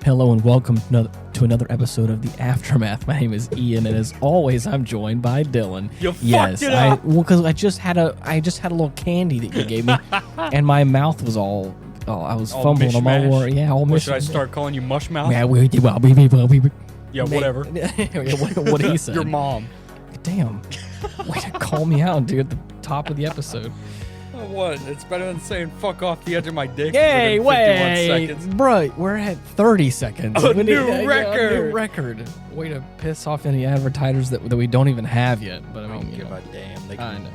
Hello and welcome to another episode of The Aftermath. My name is Ian, and as always, I'm joined by Dylan. You fucked it up! Because I just had a little candy that you gave me, and my mouth was all I was fumbling on my word. Yeah, all What, should I start calling you Mushmouth? Yeah, Yeah, whatever. What he said. Your mom. Damn. Way to call me out, dude, at the top of the episode. What? It's better than saying fuck off the edge of my dick. Hey, within 51 wait. seconds. Bro, we're at 30 seconds. A We need- new yeah, record. A new record. Way to piss off any advertisers that we don't even have yet. But I I mean, don't you give know. a damn. They I can. know.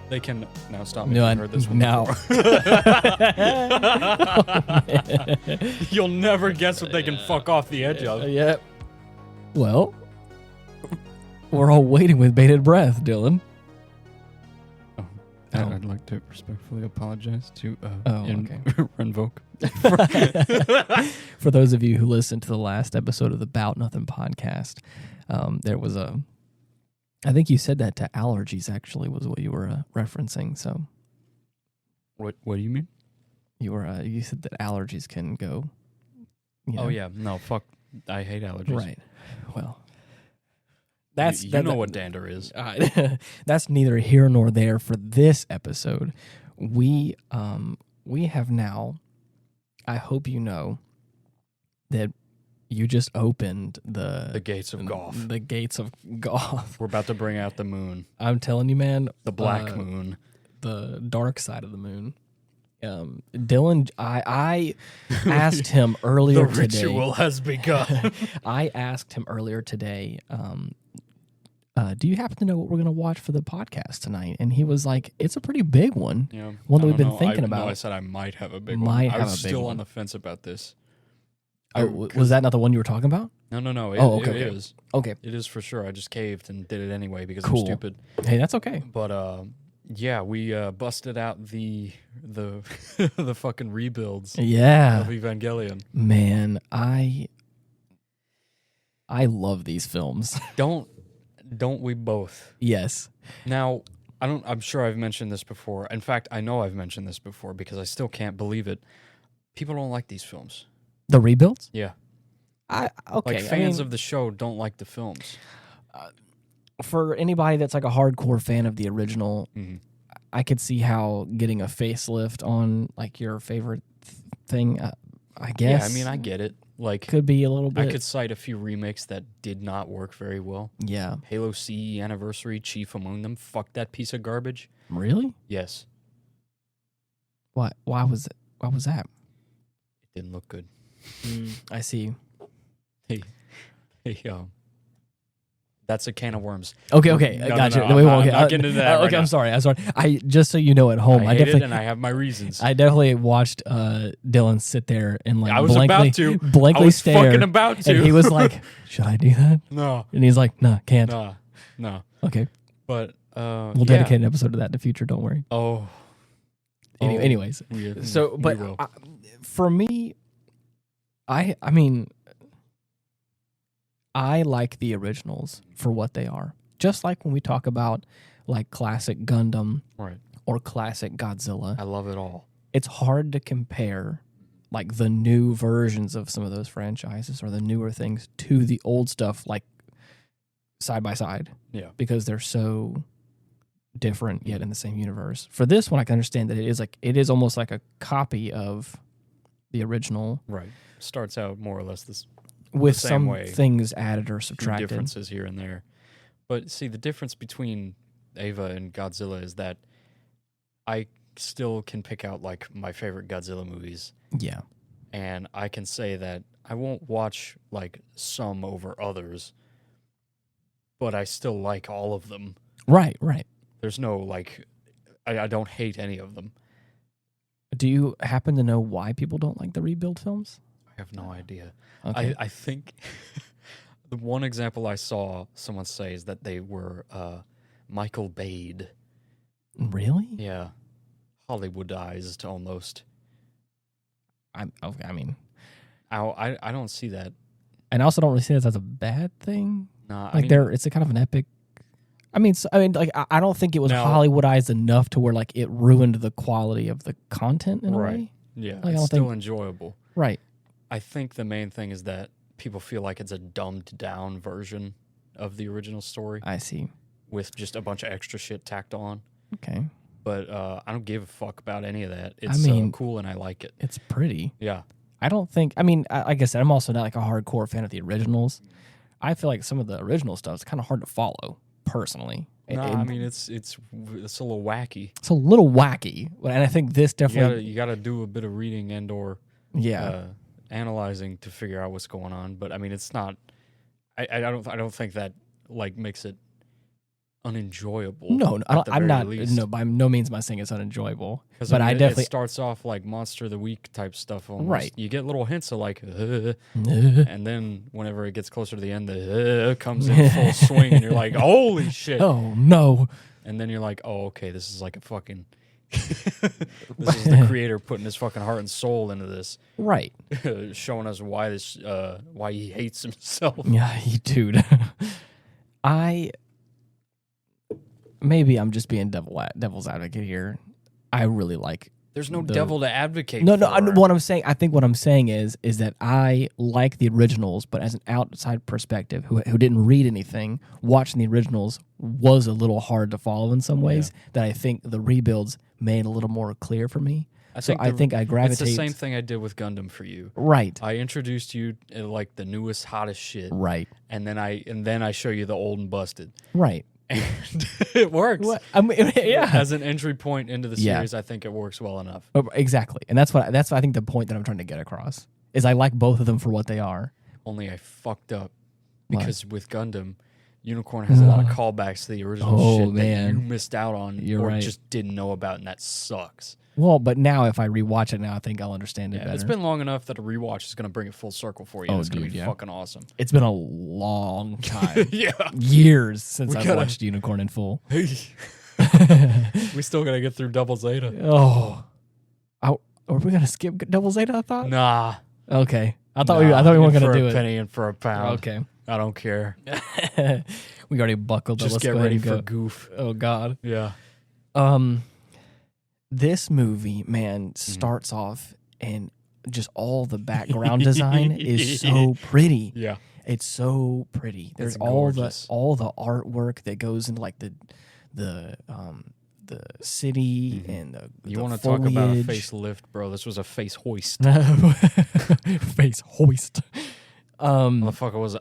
They can. Now stop me. No, I've heard this one now. before. You'll never guess what they can fuck off the edge of. Yep. Well, we're all waiting with bated breath, Dylan. I'd like to respectfully apologize to Renvoke. For those of you who listened to the last episode of the Bout Nothing podcast, there was I think you said that to allergies actually was what you were referencing. So, What do you mean? you said that allergies can go. You know? Oh yeah, no, fuck. I hate allergies. Right. Well, You know what dander is. That's neither here nor there for this episode. We have now, I hope you know, that you just opened the gates of golf. The gates of golf. We're about to bring out the moon. I'm telling you, man. The black moon. The dark side of the moon. Dylan, I asked him earlier The today. ritual has begun. I asked him earlier today, do you happen to know what we're going to watch for the podcast tonight? And he was like, it's a pretty big one. Yeah, One that I we've don't been know. thinking No, about. I said I might have a big Might one. I have was a big still one. on the fence about this. Was that not the one you were talking about? No. Okay. It is. Okay. It is for sure. I just caved and did it anyway because Cool. I'm stupid. Hey, that's okay. But yeah, we busted out the the fucking rebuilds Yeah. of Evangelion. Man, I love these films. Don't we both? Yes. Now, I'm sure I've mentioned this before. In fact, I know I've mentioned this before because I still can't believe it. People don't like these films. The rebuilds? Yeah. Okay. Like fans of the show don't like the films. For anybody that's like a hardcore fan of the original, Mm-hmm. I could see how getting a facelift on like your favorite thing, I guess. Yeah, I mean, I get it. Like, could be a little bit. I could cite a few remakes that did not work very well. Yeah. Halo CE Anniversary, chief among them. Fuck that piece of garbage. Really? Yes. What? Why was it? What was that? It didn't look good. I see. Hey, that's a can of worms. Okay. No, Gotcha. no, we I'm won't not getting into that right okay, now. I'm sorry. I just so you know at home, I hate definitely it, and I have my reasons. I definitely watched Dylan sit there and like I was blankly, about to. blankly I was stare. fucking about to. And he was like, "Should I do that?" No. And he's like, "No, can't." No. Okay, But we'll dedicate an episode to that in the future. Don't worry. Oh. Anyways, so but for me, I mean, I like the originals for what they are. Just like when we talk about like classic Gundam Right. or classic Godzilla, I love it all. it's hard to compare like the new versions of some of those franchises or the newer things to the old stuff like side by side. Yeah. Because they're so different yet in the same universe. For this one, I can understand that it is almost like a copy of the original. Right. Starts out more or less this With same some way. things added or few subtracted. differences here and there. But see, the difference between Eva and Godzilla is that I still can pick out like my favorite Godzilla movies. Yeah. And I can say that I won't watch like some over others, but I still like all of them. Right. There's no like, I don't hate any of them. Do you happen to know why people don't like the rebuild films? I have no idea. Okay. I think the one example I saw someone say is that they were Michael Bay'd. Really? Yeah. Hollywoodized almost. I mean, I don't see that. and I also don't really see that as a bad thing. Nah, Like it's a kind of an epic. I mean, like I don't think it was No. Hollywoodized enough to where like it ruined the quality of the content in a Right. way. Yeah, I it's don't still think- enjoyable. Right. I think the main thing is that people feel like it's a dumbed down version of the original story I see. with just a bunch of extra shit tacked on. Okay. But I don't give a fuck about any of that. I It's mean- cool and I like it. It's pretty. Yeah. I don't think. I mean, like I said, I'm also not like a hardcore fan of the originals. I feel like some of the original stuff is kind of hard to follow, personally. No, I mean it's a little wacky. It's a little wacky, and I think this definitely. You gotta do a bit of reading and or analyzing to figure out what's going on. But I mean, it's not. I don't think that like makes it unenjoyable. No, I'm not. Least. No, by no means am I saying it's unenjoyable. But I mean, I definitely it starts off like Monster of the Week type stuff. Almost. Right. You get little hints of like, and then whenever it gets closer to the end, the comes in full swing, and you're like, holy shit! Oh no! And then you're like, oh, okay, this is like a fucking. This is the creator putting his fucking heart and soul into this, right? Showing us why why he hates himself. Yeah, dude. Maybe I'm just being devil's advocate here. I really like. There's no devil to advocate. No, for. what I'm saying. I think what I'm saying is that I like the originals, but as an outside perspective, who didn't read anything, watching the originals was a little hard to follow in some ways. That I think the rebuilds made a little more clear for me. I think I gravitate. It's the same thing I did with Gundam for you. Right. I introduced you like the newest, hottest shit. Right. And then I show you the old and busted. Right. And it works. I mean, yeah. As an entry point into the series, I think it works well enough. Exactly. And that's what I think the point that I'm trying to get across is I like both of them for what they are. Only I fucked up because with Gundam, Unicorn has a lot of callbacks to the original shit that you missed out on just didn't know about, and that sucks. Well, but now if I rewatch it now, I think I'll understand it better. It's been long enough that a rewatch is going to bring it full circle for you. It's going to be fucking awesome. It's been a long time. Yeah. Years since I've watched Unicorn in full. We still got to get through Double Zeta. Oh. Are we going to skip Double Zeta, I thought? Nah. Okay. I thought we weren't going to do it. For a penny and for a pound. Okay. I don't care. We already buckled. Just get ready for goof. Oh, God. Yeah. This movie, man, starts off and just all the background design is so pretty. Yeah. It's so pretty. There's all the artwork that goes into like the city and the You want to foliage. talk about a facelift, bro? This was a face hoist. Face hoist. Motherfucker was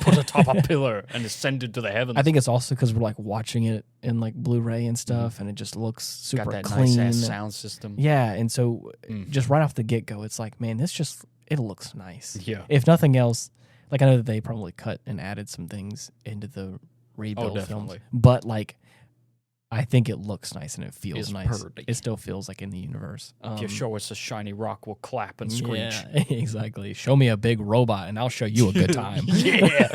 put atop a pillar and ascended to the heavens. I think it's also because we're like watching it in like Blu-ray and stuff, and it just looks super got that clean. nice ass sound system. Yeah, and so just right off the get-go, it's like, man, it looks nice. Yeah. If nothing else, like I know that they probably cut and added some things into the rebuild films, but like I think it looks nice and it feels nice. Pretty. It still feels like in the universe. If you show us a shiny rock, we'll clap and screech. Yeah, exactly. Show me a big robot and I'll show you a good time. Yeah.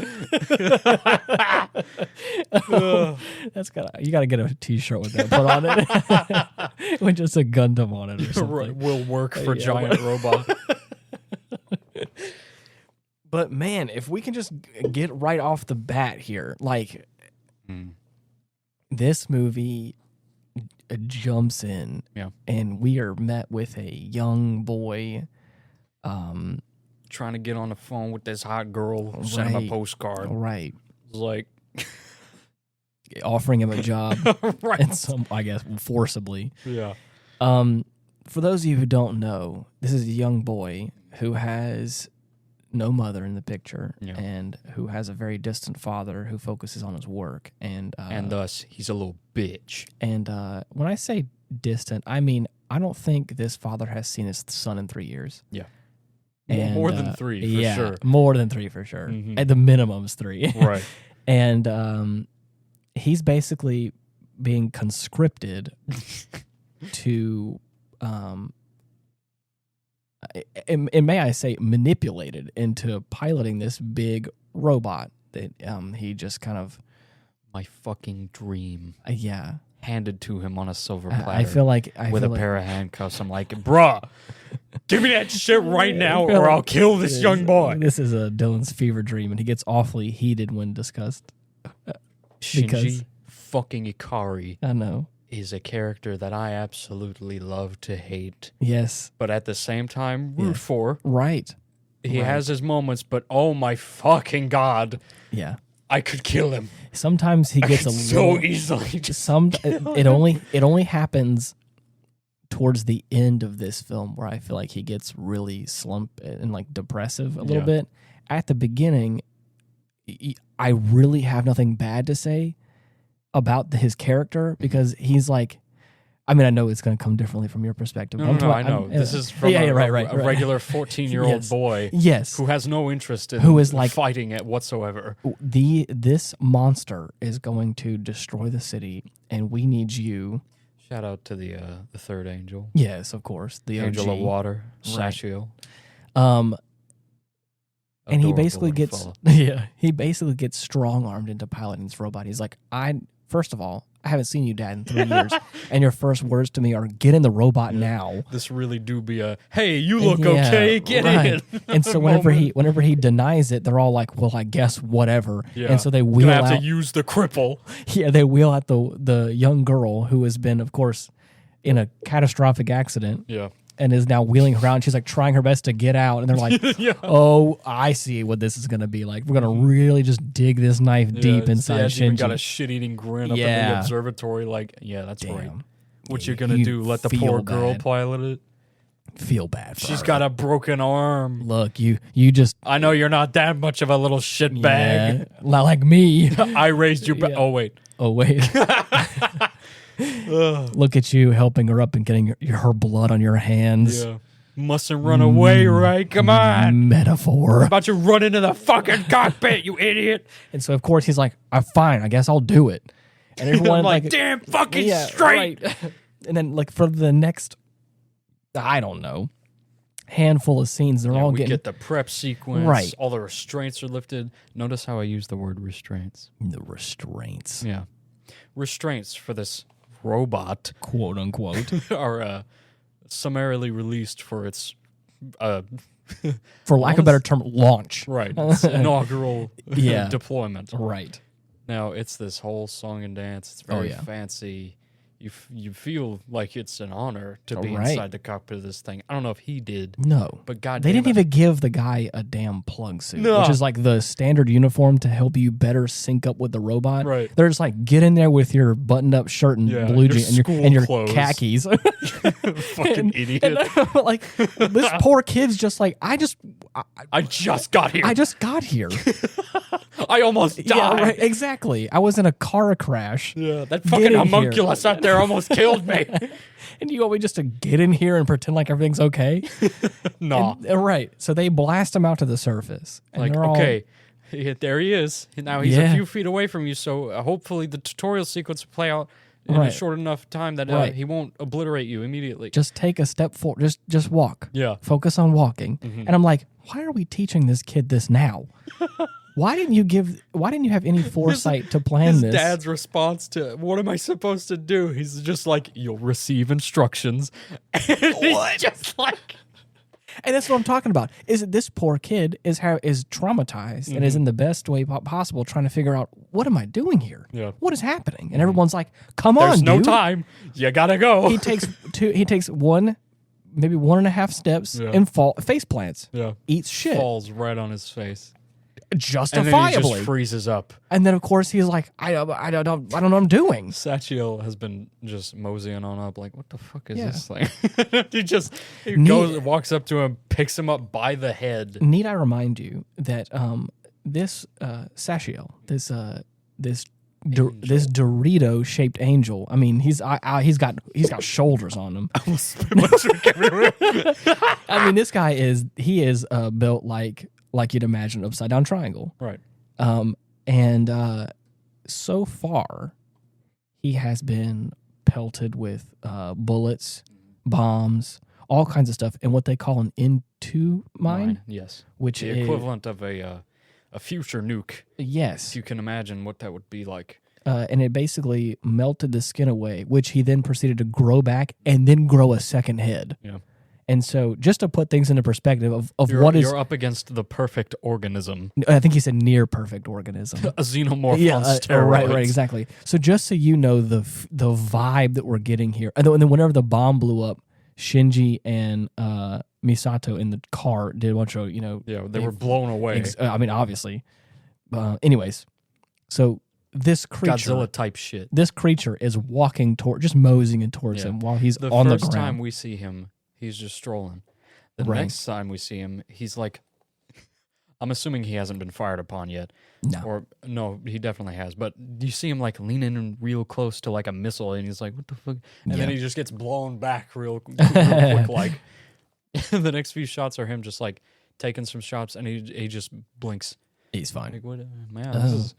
You gotta get a t-shirt with that put on it. With just a Gundam on it or something. Will work for giant robot. But man, if we can just get right off the bat here, like this movie jumps in, and we are met with a young boy trying to get on the phone with this hot girl, send him a postcard. Right. It's like offering him a job. Right. And I guess, forcibly. Yeah. For those of you who don't know, this is a young boy who has no mother in the picture and who has a very distant father who focuses on his work. And thus, he's a little bitch. And when I say distant, I mean, I don't think this father has seen his son in 3 years. Yeah. And, more than 3, for sure. More than 3, for sure. Mm-hmm. At the minimum's 3. Right. And he's basically being conscripted to... and may I say, manipulated into piloting this big robot that he just kind of... My fucking dream. Yeah. Handed to him on a silver platter. I feel like... with a pair of handcuffs. I'm like, bruh, give me that shit right now or I'll kill this young boy. This is a Dylan's fever dream, and he gets awfully heated when discussed. Shinji fucking Ikari. I know. Is a character that I absolutely love to hate. Yes. But at the same time, root for. Right. He has his moments, but oh my fucking god, yeah, I could kill him. Sometimes he gets so easily. It only happens towards the end of this film where I feel like he gets really slump and like depressive a little bit. At the beginning, I really have nothing bad to say about his character because he's like, I mean, I know it's going to come differently from your perspective. No, I know. This is from a regular 14-year-old boy who has no interest in who is like, fighting it whatsoever. This monster is going to destroy the city, and we need you. Shout out to the third angel. Yes, of course. The Angel of Water, Sachiel. And he basically gets he basically gets strong-armed into piloting this robot. He's like, first of all, I haven't seen you, Dad, in 3 years, and your first words to me are, get in the robot now. This really do be a, hey, you look okay, get in. And so whenever he denies it, they're all like, well, I guess whatever. Yeah. And so they wheel out. Have to use the cripple. Yeah, they wheel out the young girl who has been, of course, in a catastrophic accident. Yeah. And is now wheeling around. She's like trying her best to get out. And they're like, oh, I see what this is going to be like. We're going to really just dig this knife deep inside Shinji. She's got a shit-eating grin up in the observatory. Like, that's right. What you going to do? Let the poor girl pilot it? Feel bad for She's her. Got a broken arm. Look, you just... I know you're not that much of a little shit bag. Like me. I raised you Oh, wait. Look at you helping her up and getting her blood on your hands. Yeah. Mustn't run away, right? Come on. Metaphor. What about you run into the fucking cockpit, you idiot? And so, of course, he's like, I'm fine. I guess I'll do it. And everyone like, damn fucking straight. Right. And then, like, for the next, I don't know, handful of scenes, they're all getting... get the prep sequence. Right. All the restraints are lifted. Notice how I use the word restraints. The restraints. Yeah. Restraints for this robot, quote unquote, are summarily released for its for lack of a better term, launch. Right. Its inaugural deployment. Right. Now it's this whole song and dance. It's very fancy. You feel like it's an honor to be inside the cockpit of this thing. I don't know if he did. No. But God they didn't even give the guy a damn plug suit, which is like the standard uniform to help you better sync up with the robot. Right. They're just like, get in there with your buttoned up shirt and blue jeans and your khakis. Fucking idiot. And like, this poor kid's just like, I just got here. I just got here. I almost died. Yeah, right, exactly. I was in a car crash. Yeah, that fucking homunculus out there almost killed me. And you want me just to get in here and pretend like everything's okay? No. Right. So they blast him out to the surface. And like, okay, there he is. Now he's a few feet away from you, so hopefully the tutorial sequence will play out in a short enough time that he won't obliterate you immediately. Just take a step forward. Just walk. Yeah. Focus on walking. Mm-hmm. And I'm like, why are we teaching this kid this now? Why didn't you have any foresight to plan this? His dad's response to, what am I supposed to do? He's just like, you'll receive instructions. And what? Just like... And that's what I'm talking about. Is that this poor kid is traumatized and is in the best way possible trying to figure out, what am I doing here? Yeah. What is happening? And everyone's like, come on, There's no dude. time. You gotta go. He takes maybe 1.5 steps and face plants. Yeah. Eats shit. Falls right on his face. Justifiably. And then he just freezes up. And then, of course, he's like, I don't know what I'm doing. Sachiel has been just moseying on up, like, what the fuck is this thing? He walks up to him, picks him up by the head. Need I remind you that this Sachiel, this Dorito-shaped angel. I mean, he's got shoulders on him. I mean, this guy is built like you'd imagine an upside down triangle. Right. And so far, he has been pelted with bullets, bombs, all kinds of stuff, and what they call an N2 mine. Yes. Which the equivalent of a future nuke. Yes. If you can imagine what that would be like. And it basically melted the skin away, which he then proceeded to grow back and then grow a second head. Yeah. And so, just to put things into perspective of you're up against the perfect organism. I think he said near perfect organism. A xenomorph on steroids. Right, exactly. So just so you know the vibe that we're getting here, and then whenever the bomb blew up, Shinji and Misato in the car did a bunch of, they were blown away. Obviously. Anyways, so this creature, Godzilla type shit. This creature is walking just moseying towards him while he's on the ground. The first time we see him, he's just strolling. The next time we see him, he's like, I'm assuming he hasn't been fired upon yet. No. Or no, he definitely has. But you see him like leaning in real close to like a missile, and he's like, "What the fuck?" And then he just gets blown back real quick. Like the next few shots are him just like taking some shots, and he just blinks. He's fine. Like, what, man, this is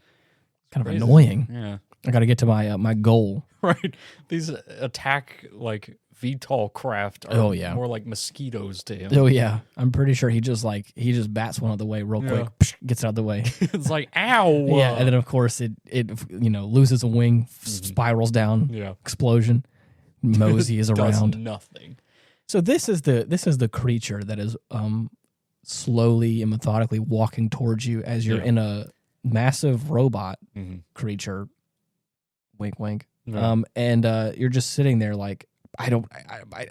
kind crazy. of annoying. Yeah, I got to get to my goal. Right. These attack like VTOL craft are more like mosquitoes to him. Oh yeah, I'm pretty sure he just bats one out of the way real quick, gets out of the way. It's like ow. Yeah, and then of course it loses a wing, spirals down. Yeah, explosion. Mosey is around. Does nothing. So this is the creature that is slowly and methodically walking towards you as you're in a massive robot creature. Wink, wink. Yeah. And you're just sitting there like, how do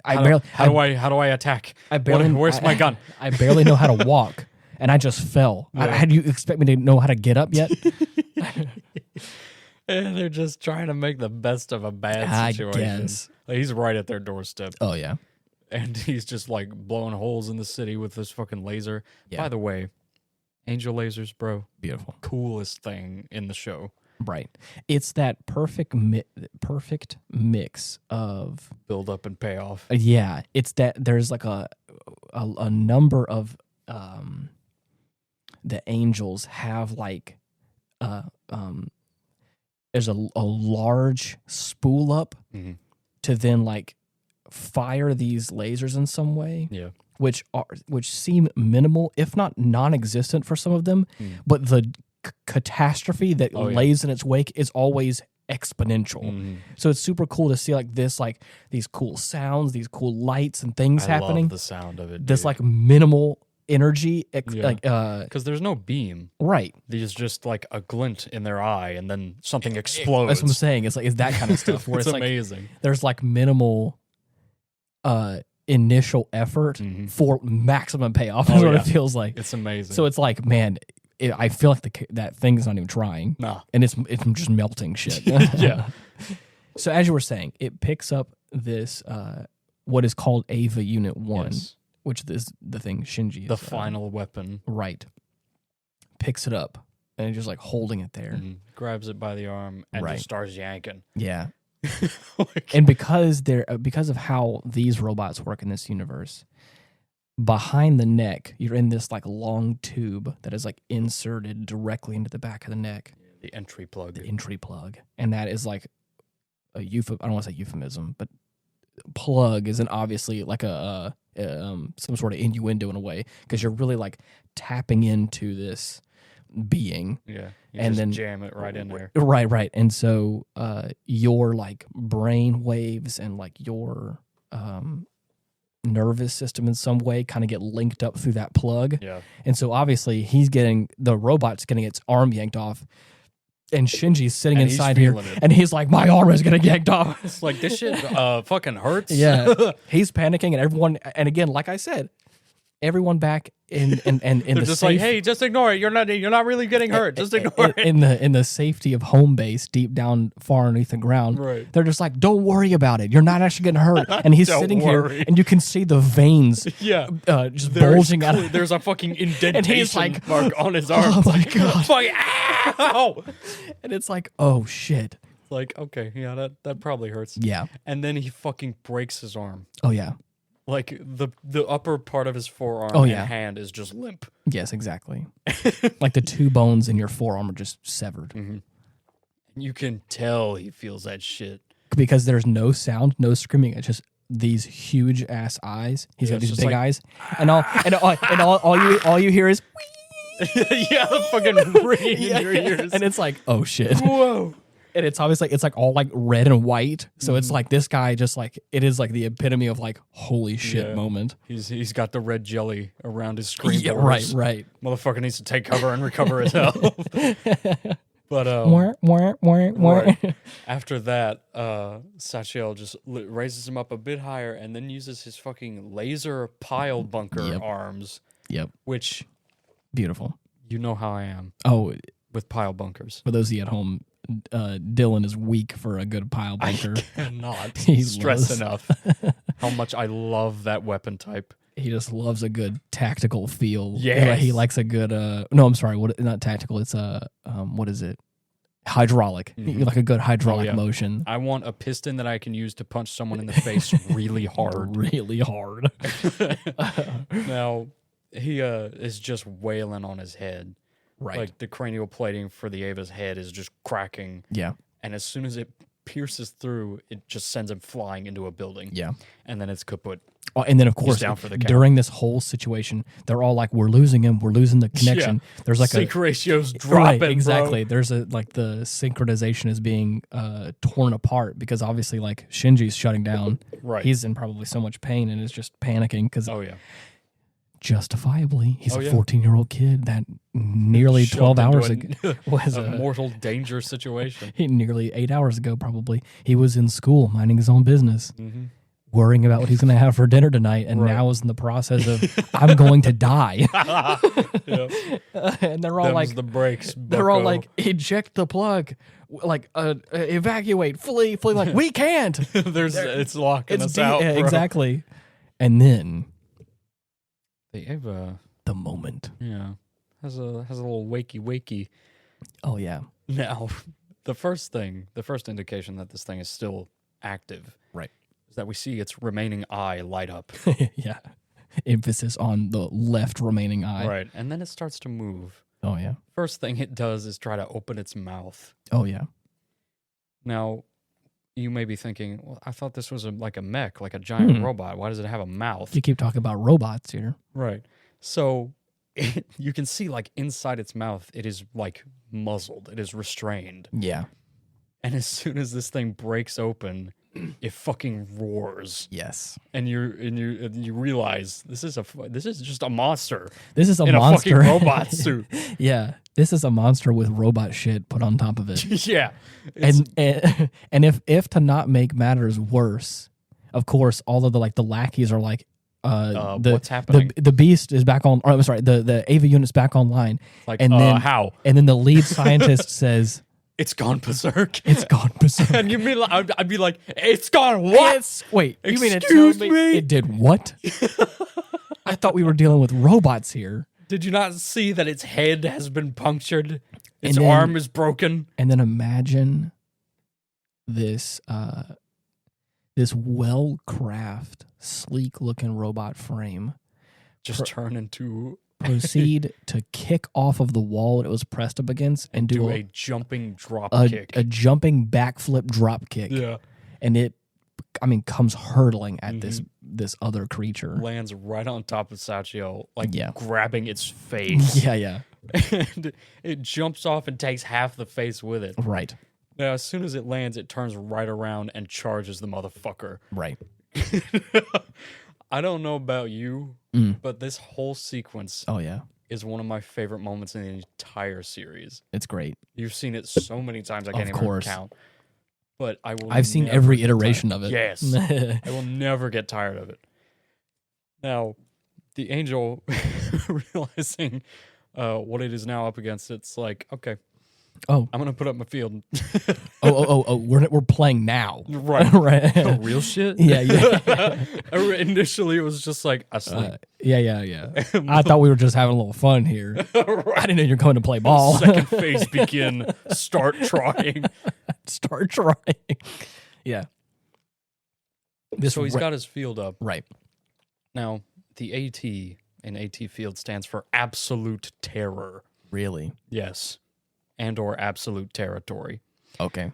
I attack? Where's my gun? I barely know how to walk, and I just fell. Yeah. How do you expect me to know how to get up yet? And they're just trying to make the best of a bad situation. I guess. Like, he's right at their doorstep. Oh yeah, and he's just like blowing holes in the city with this fucking laser. Yeah. By the way, angel lasers, bro, beautiful, coolest thing in the show. Right, it's that perfect mix of build up and payoff. Yeah, it's that there's like a number of the angels have like there's a large spool up to then like fire these lasers in some way. Yeah. Which seem minimal, if not non-existent for some of them, but the catastrophe that lays in its wake is always exponential. So it's super cool to see like this, like these cool sounds, these cool lights and things happening. I love the sound of it. This like minimal energy, like because there's no beam, right? There's just like a glint in their eye, and then something explodes. That's what I'm saying. It's that kind of stuff where it's amazing. Like, there's like minimal initial effort for maximum payoff. Is what it feels like. It's amazing. So it's like, man, I feel like that thing is not even trying. Nah. And it's just melting shit. Yeah. So as you were saying, it picks up this what is called Ava Unit 1, which is the thing Shinji is. The final weapon. Right. Picks it up and just like holding it there. Grabs it by the arm and just starts yanking. Yeah. And because of how these robots work in this universe, behind the neck, you're in this like long tube that is like inserted directly into the back of the neck. The entry plug. And that is like I don't want to say euphemism, but plug isn't obviously like a some sort of innuendo in a way, because you're really like tapping into this being. Yeah. And then jam it right in there. Right. And so your like brain waves and like your nervous system in some way kind of get linked up through that plug. Yeah. And so obviously the robot's getting its arm yanked off, and Shinji's sitting inside here, and he's like, my arm is getting yanked off. It's like, this shit fucking hurts. Yeah. He's panicking, and everyone, and again, like I said, everyone back in the just like, hey, just ignore it. You're not really getting hurt. Just ignore it. In the safety of home base, deep down far underneath the ground. Right. They're just like, don't worry about it. You're not actually getting hurt. And he's sitting here, and you can see the veins, just bulging out. There's a fucking indentation and he's like, mark on his arm. Oh my god! Fucking ow! And it's like, oh shit. Like, okay, yeah, that probably hurts. Yeah. And then he fucking breaks his arm. Oh yeah. Like the upper part of his forearm and hand is just limp. Yes, exactly. Like the two bones in your forearm are just severed. You can tell he feels that shit. Because there's no sound, no screaming. It's just these huge ass eyes. He's got these big eyes. And all you hear is the fucking ringing in your ears. And it's like, oh shit. Whoa. And it's obviously it's like all like red and white. So it's like this guy just like, it is like the epitome of like holy shit moment. He's got the red jelly around his screen. Yeah, right. Motherfucker needs to take cover and recover his health. But Right. after that, Sachiel just raises him up a bit higher and then uses his fucking laser pile bunker arms. Yep. Which, beautiful. You know how I am. Oh, with pile bunkers. For those of you at home, Dylan is weak for a good pile bunker. I cannot stress enough how much I love that weapon type. He just loves a good tactical feel. Yeah, he likes a good. No, I'm sorry. What? Not tactical. It's what is it? Hydraulic. You like a good hydraulic motion. I want a piston that I can use to punch someone in the face really hard. Really hard. Now he is just wailing on his head. Right. Like the cranial plating for the Ava's head is just cracking. Yeah. And as soon as it pierces through, it just sends him flying into a building. Yeah. And then it's kaput. Oh, and then, of course, during this whole situation, they're all like, we're losing him. We're losing the connection. Yeah. There's like sync ratio's dropping, right, exactly. Bro. There's the synchronization is being torn apart because obviously, like, Shinji's shutting down. Right. He's in probably so much pain and is just panicking because... Oh, yeah. Justifiably, he's a 14-year-old kid that nearly 12 hours ago was a mortal danger situation. Nearly 8 hours ago, probably he was in school minding his own business, worrying about what he's going to have for dinner tonight, and now is in the process of I'm going to die. And they're all like, the brakes. They're all like, eject the plug, like evacuate, flee. Like we can't. It's locking us out. Yeah, exactly. And then. The Ava, the moment, has a little wakey. Oh yeah. Now, the first indication that this thing is still active, right, is that we see its remaining eye light up. Yeah, emphasis on the left remaining eye. Right, and then it starts to move. Oh yeah. First thing it does is try to open its mouth. Oh yeah. Now, you may be thinking, well, I thought this was like a mech, like a giant robot. Why does it have a mouth? You keep talking about robots here. Right. So you can see like inside its mouth, it is like muzzled. It is restrained. Yeah. And as soon as this thing breaks open, it fucking roars. Yes. And you realize this is just a monster. This is a in monster a fucking robot suit. Yeah. This is a monster with robot shit put on top of it. Yeah. And if to not make matters worse, of course, all of the lackeys are like, what's happening? The beast is back on. Or I'm sorry, the Ava unit's back online. Like, and then how? And then the lead scientist says, "It's gone berserk." It's gone berserk. And you mean I'd be like, "It's gone what?" Wait, you mean excuse me? It did what? I thought we were dealing with robots here. Did you not see that its head has been punctured? Its arm is broken. And then imagine this this well-crafted, sleek-looking robot frame just turn into proceed to kick off of the wall it was pressed up against and do a jumping drop kick. A jumping backflip drop kick. Yeah. And it comes hurtling at this other creature. Lands right on top of Sachiel, grabbing its face. Yeah. And it jumps off and takes half the face with it. Right. Now, as soon as it lands, it turns right around and charges the motherfucker. Right. I don't know about you, but this whole sequence is one of my favorite moments in the entire series. It's great. You've seen it so many times I can't even count. But I've seen every iteration of it. Yes. I will never get tired of it. Now, the angel realizing what it is now up against, it's like, okay. Oh, I'm gonna put up my field. We're playing now, right? Right. Real shit. Yeah. Initially, it was just like asleep. Yeah. I thought we were just having a little fun here. Right. I didn't know you're going to play ball. Second phase begin. Start trying. Yeah. So he's got his field up. Right. Now, the AT in AT field stands for absolute terror. Really? Yes. And or absolute territory. Okay.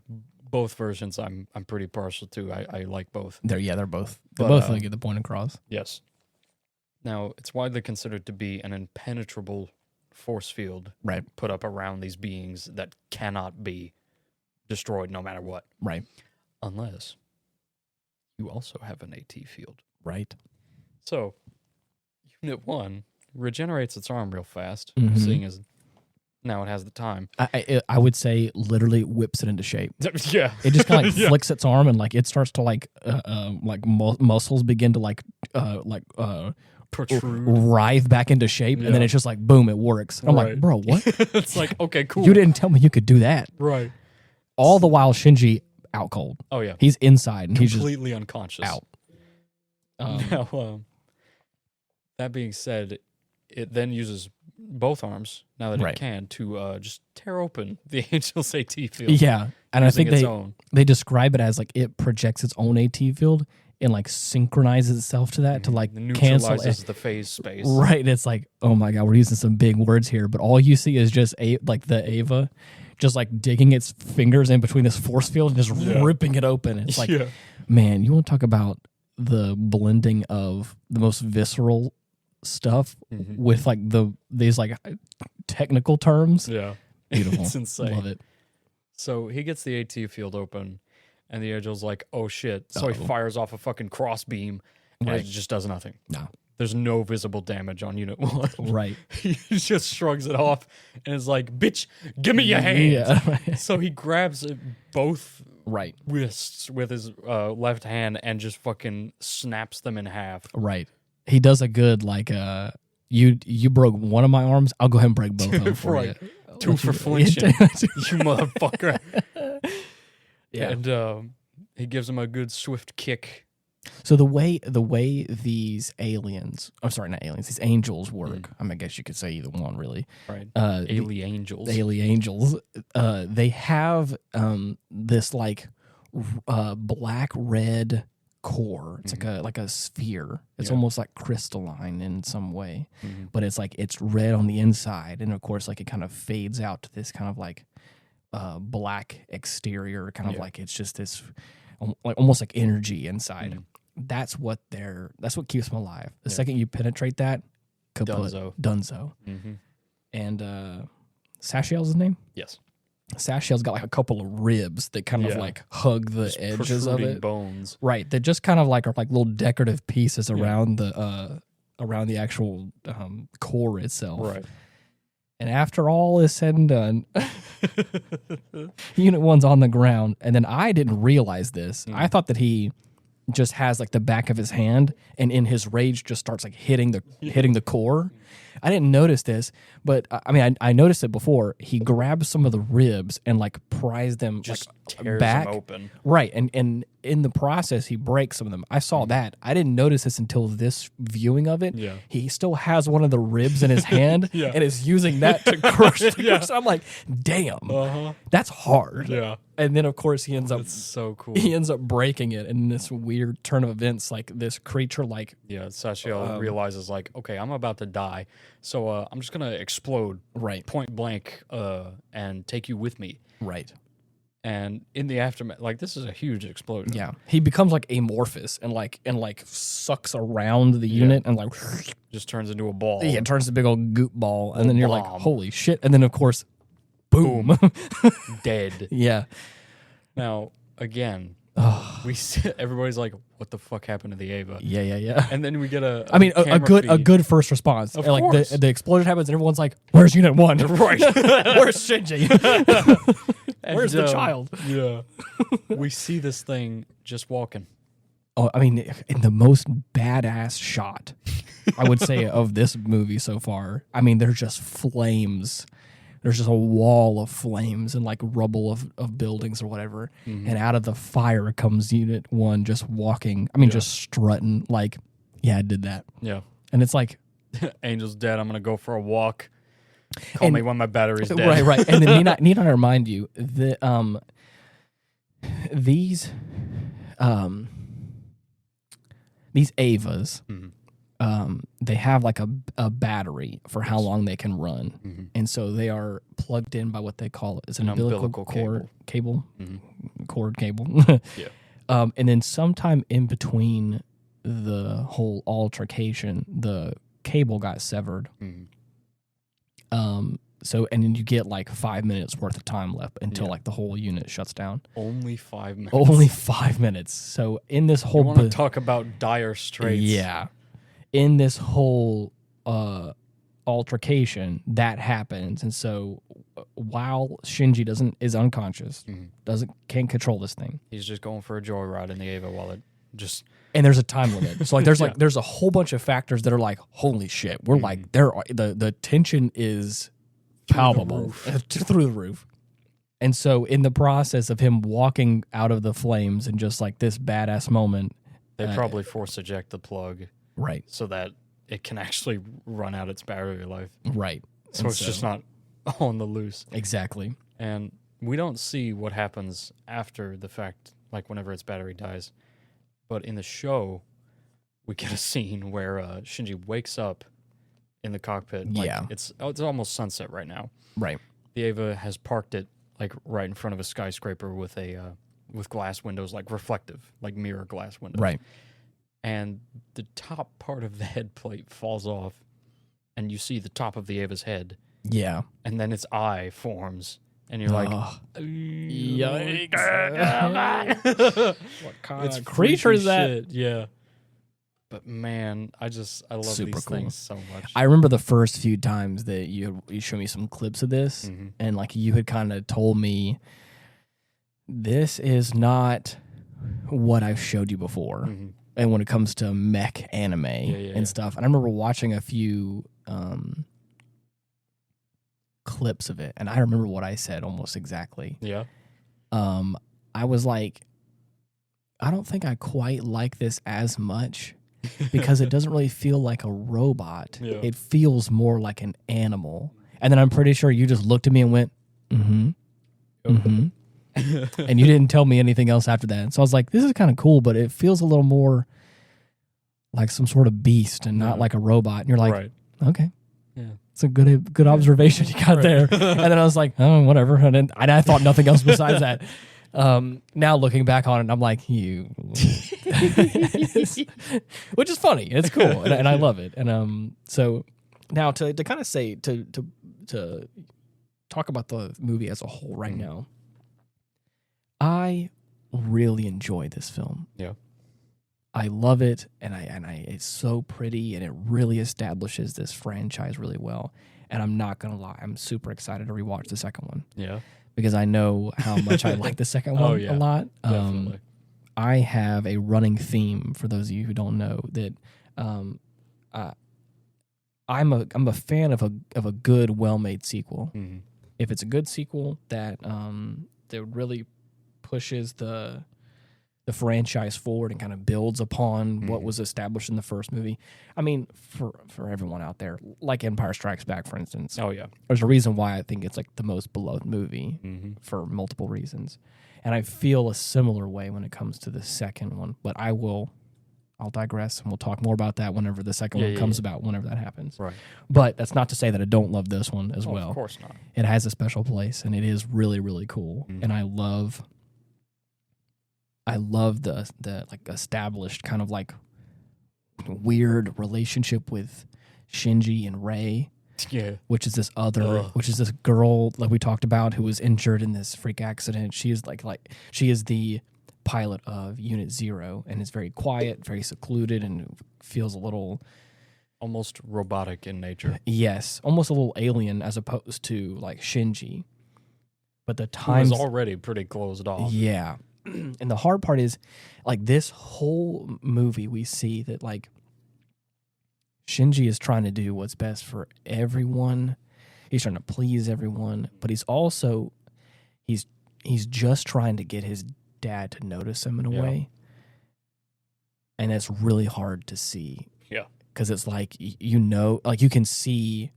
Both versions I'm pretty partial to. I like both. They're both get the point across. Yes. Now, it's widely considered to be an impenetrable force field put up around these beings that cannot be destroyed no matter what. Right. Unless you also have an AT field. Right. So, Unit 1 regenerates its arm real fast, Mm-hmm. seeing as Now it has the time. I would say literally whips it into shape. Yeah. It just kind of like flicks its arm and like it starts to like muscles begin to protrude, writhe back into shape, and then it's just like boom, it works. And I'm like, bro, what? It's like, okay, cool. You didn't tell me you could do that. Right. All the while, Shinji out cold. Oh yeah, he's inside and completely he's just unconscious. out. Now, that being said, it then uses both arms now that it can to just tear open the Angel's AT field. Yeah, and I think they describe it as like it projects its own AT field and like synchronizes itself to that to like cancel the phase space. Right, it's like, oh my god, we're using some big words here, but all you see is just like the Ava just like digging its fingers in between this force field and just ripping it open. It's like, man, you want to talk about the blending of the most visceral stuff with like these like technical terms. Yeah. Beautiful. It's insane. Love it. So he gets the AT field open and the Angel's like, oh shit. So he fires off a fucking cross beam and it just does nothing. No. There's no visible damage on Unit 1. Right. He just shrugs it off and is like, bitch, give me your hands. Yeah. So he grabs both wrists with his left hand and just fucking snaps them in half. Right. He does a good like you broke one of my arms, I'll go ahead and break both of them for you. Two for flinching, you motherfucker. Yeah. And he gives him a good swift kick. So the way these aliens, I'm sorry, not aliens, these angels work. I mean, I guess you could say either one, really. Right. Alien angels. They have this like black red core. It's like a sphere. It's almost like crystalline in some way, but it's like it's red on the inside, and of course, like it kind of fades out to this kind of like black exterior, kind of like it's just this like almost like energy inside. That's what keeps them alive. The second you penetrate that, kaput, Dunzo. And Sashiel's his name? Yes. Sashiel's got like a couple of ribs that kind of like hug the just edges of it. Bones. Right. That just kind of like are like little decorative pieces around the actual core itself. Right. And after all is said and done, Unit 1's on the ground, and then I didn't realize this. I thought that he just has like the back of his hand, and in his rage just starts like hitting the core. I didn't notice this, but I mean, I noticed it before. He grabs some of the ribs and like pries them just like tears back, them open. Right, and in the process, he breaks some of them. I saw that. I didn't notice this until this viewing of it. Yeah. He still has one of the ribs in his hand and is using that to crush the core. So I'm like, damn, that's hard. Yeah. And then, of course, he ends up... That's so cool. He ends up breaking it in this weird turn of events, like this creature, like... Yeah, Sashiel realizes, like, okay, I'm about to die, so I'm just going to explode point blank and take you with me. Right. And in the aftermath, like, this is a huge explosion. Yeah. He becomes, like, amorphous and sucks around the unit and, like... Just turns into a ball. Yeah, it turns to a big old goop ball, and then you're like, holy shit. And then, of course... Boom. Dead. Yeah. Now, again, everybody's like, what the fuck happened to the Ava? Yeah. And then we get a good first response. Of like course. the explosion happens and everyone's like, where's Unit 1? Right. Where's Shinji? Where's the child? Yeah. We see this thing just walking. Oh, I mean, in the most badass shot, I would say, of this movie so far. I mean, there's just flames. There's just a wall of flames and like rubble of buildings or whatever. And out of the fire comes Unit 1 just walking. I mean, just strutting like, yeah, I did that. Yeah. And it's like... Angel's dead. I'm going to go for a walk. Call me when my battery's dead. Right. And then need I remind you, these Avas... they have like a battery for how long they can run. And so they are plugged in by what they call it. It's an umbilical cord cable. Cord cable. Yeah. And then sometime in between the whole altercation, the cable got severed. So, and then you get like 5 minutes worth of time left until like the whole unit shuts down. Only 5 minutes. Only 5 minutes. So in this whole... You want to talk about dire straits. Yeah. In this whole altercation that happens, and so while Shinji is unconscious, can't control this thing. He's just going for a joyride in the Eva while it just. And there's a time limit. So like there's a whole bunch of factors that are like, holy shit. We're like the tension is palpable through the roof. And so in the process of him walking out of the flames and just like this badass moment, they probably force eject the plug. Right. So that it can actually run out its battery life. Right. So it's just not on the loose. Exactly. And we don't see what happens after the fact, like whenever its battery dies. But in the show, we get a scene where Shinji wakes up in the cockpit. Like, it's almost sunset right now. Right. The Eva has parked it like right in front of a skyscraper with with glass windows, like reflective, like mirror glass windows. Right. And the top part of the head plate falls off, and you see the top of the Eva's head. Yeah. And then its eye forms. And you're like, yikes. What kind of creature is that? Shit. Yeah. But man, I love Super these cool. things so much. I remember the first few times that you showed me some clips of this, and like you had kind of told me, this is not what I've showed you before. And when it comes to mech anime and stuff. And I remember watching a few clips of it, and I remember what I said almost exactly. Yeah. I was like, I don't think I quite like this as much because it doesn't really feel like a robot. Yeah. It feels more like an animal. And then I'm pretty sure you just looked at me and went, and you didn't tell me anything else after that. So I was like, this is kind of cool, but it feels a little more like some sort of beast and not like a robot. And you're like, okay. Yeah. It's a good observation you got there. And then I was like, oh, whatever. And I thought nothing else besides that. Now looking back on it, I'm like, which is funny. It's cool. And I love it. And so now to kind of say, to talk about the movie as a whole right now, I really enjoy this film. Yeah. I love it, and it's so pretty, and it really establishes this franchise really well. And I'm not gonna lie, I'm super excited to rewatch the second one. Yeah, because I know how much I like the second one a lot. Definitely. I have a running theme for those of you who don't know that I'm a fan of a good, well-made sequel. If it's a good sequel that really pushes the franchise forward and kind of builds upon what was established in the first movie. I mean, for everyone out there, like Empire Strikes Back, for instance. Oh, yeah. There's a reason why I think it's like the most beloved movie for multiple reasons. And I feel a similar way when it comes to the second one. But I'll digress, and we'll talk more about that whenever the second one comes about, whenever that happens. Right. But that's not to say that I don't love this one as well. Of course not. It has a special place, and it is really, really cool. And I love the like established kind of like weird relationship with Shinji and Rei. Yeah. Which is this girl like we talked about who was injured in this freak accident. She is she is the pilot of Unit 0 and is very quiet, very secluded, and feels a little almost robotic in nature. Yes, almost a little alien as opposed to like Shinji. But the times was already pretty closed off. Yeah. And the hard part is, like, this whole movie, we see that, like, Shinji is trying to do what's best for everyone. He's trying to please everyone, but he's also, he's just trying to get his dad to notice him in a way. And it's really hard to see. Yeah. Because it's like, like, you can see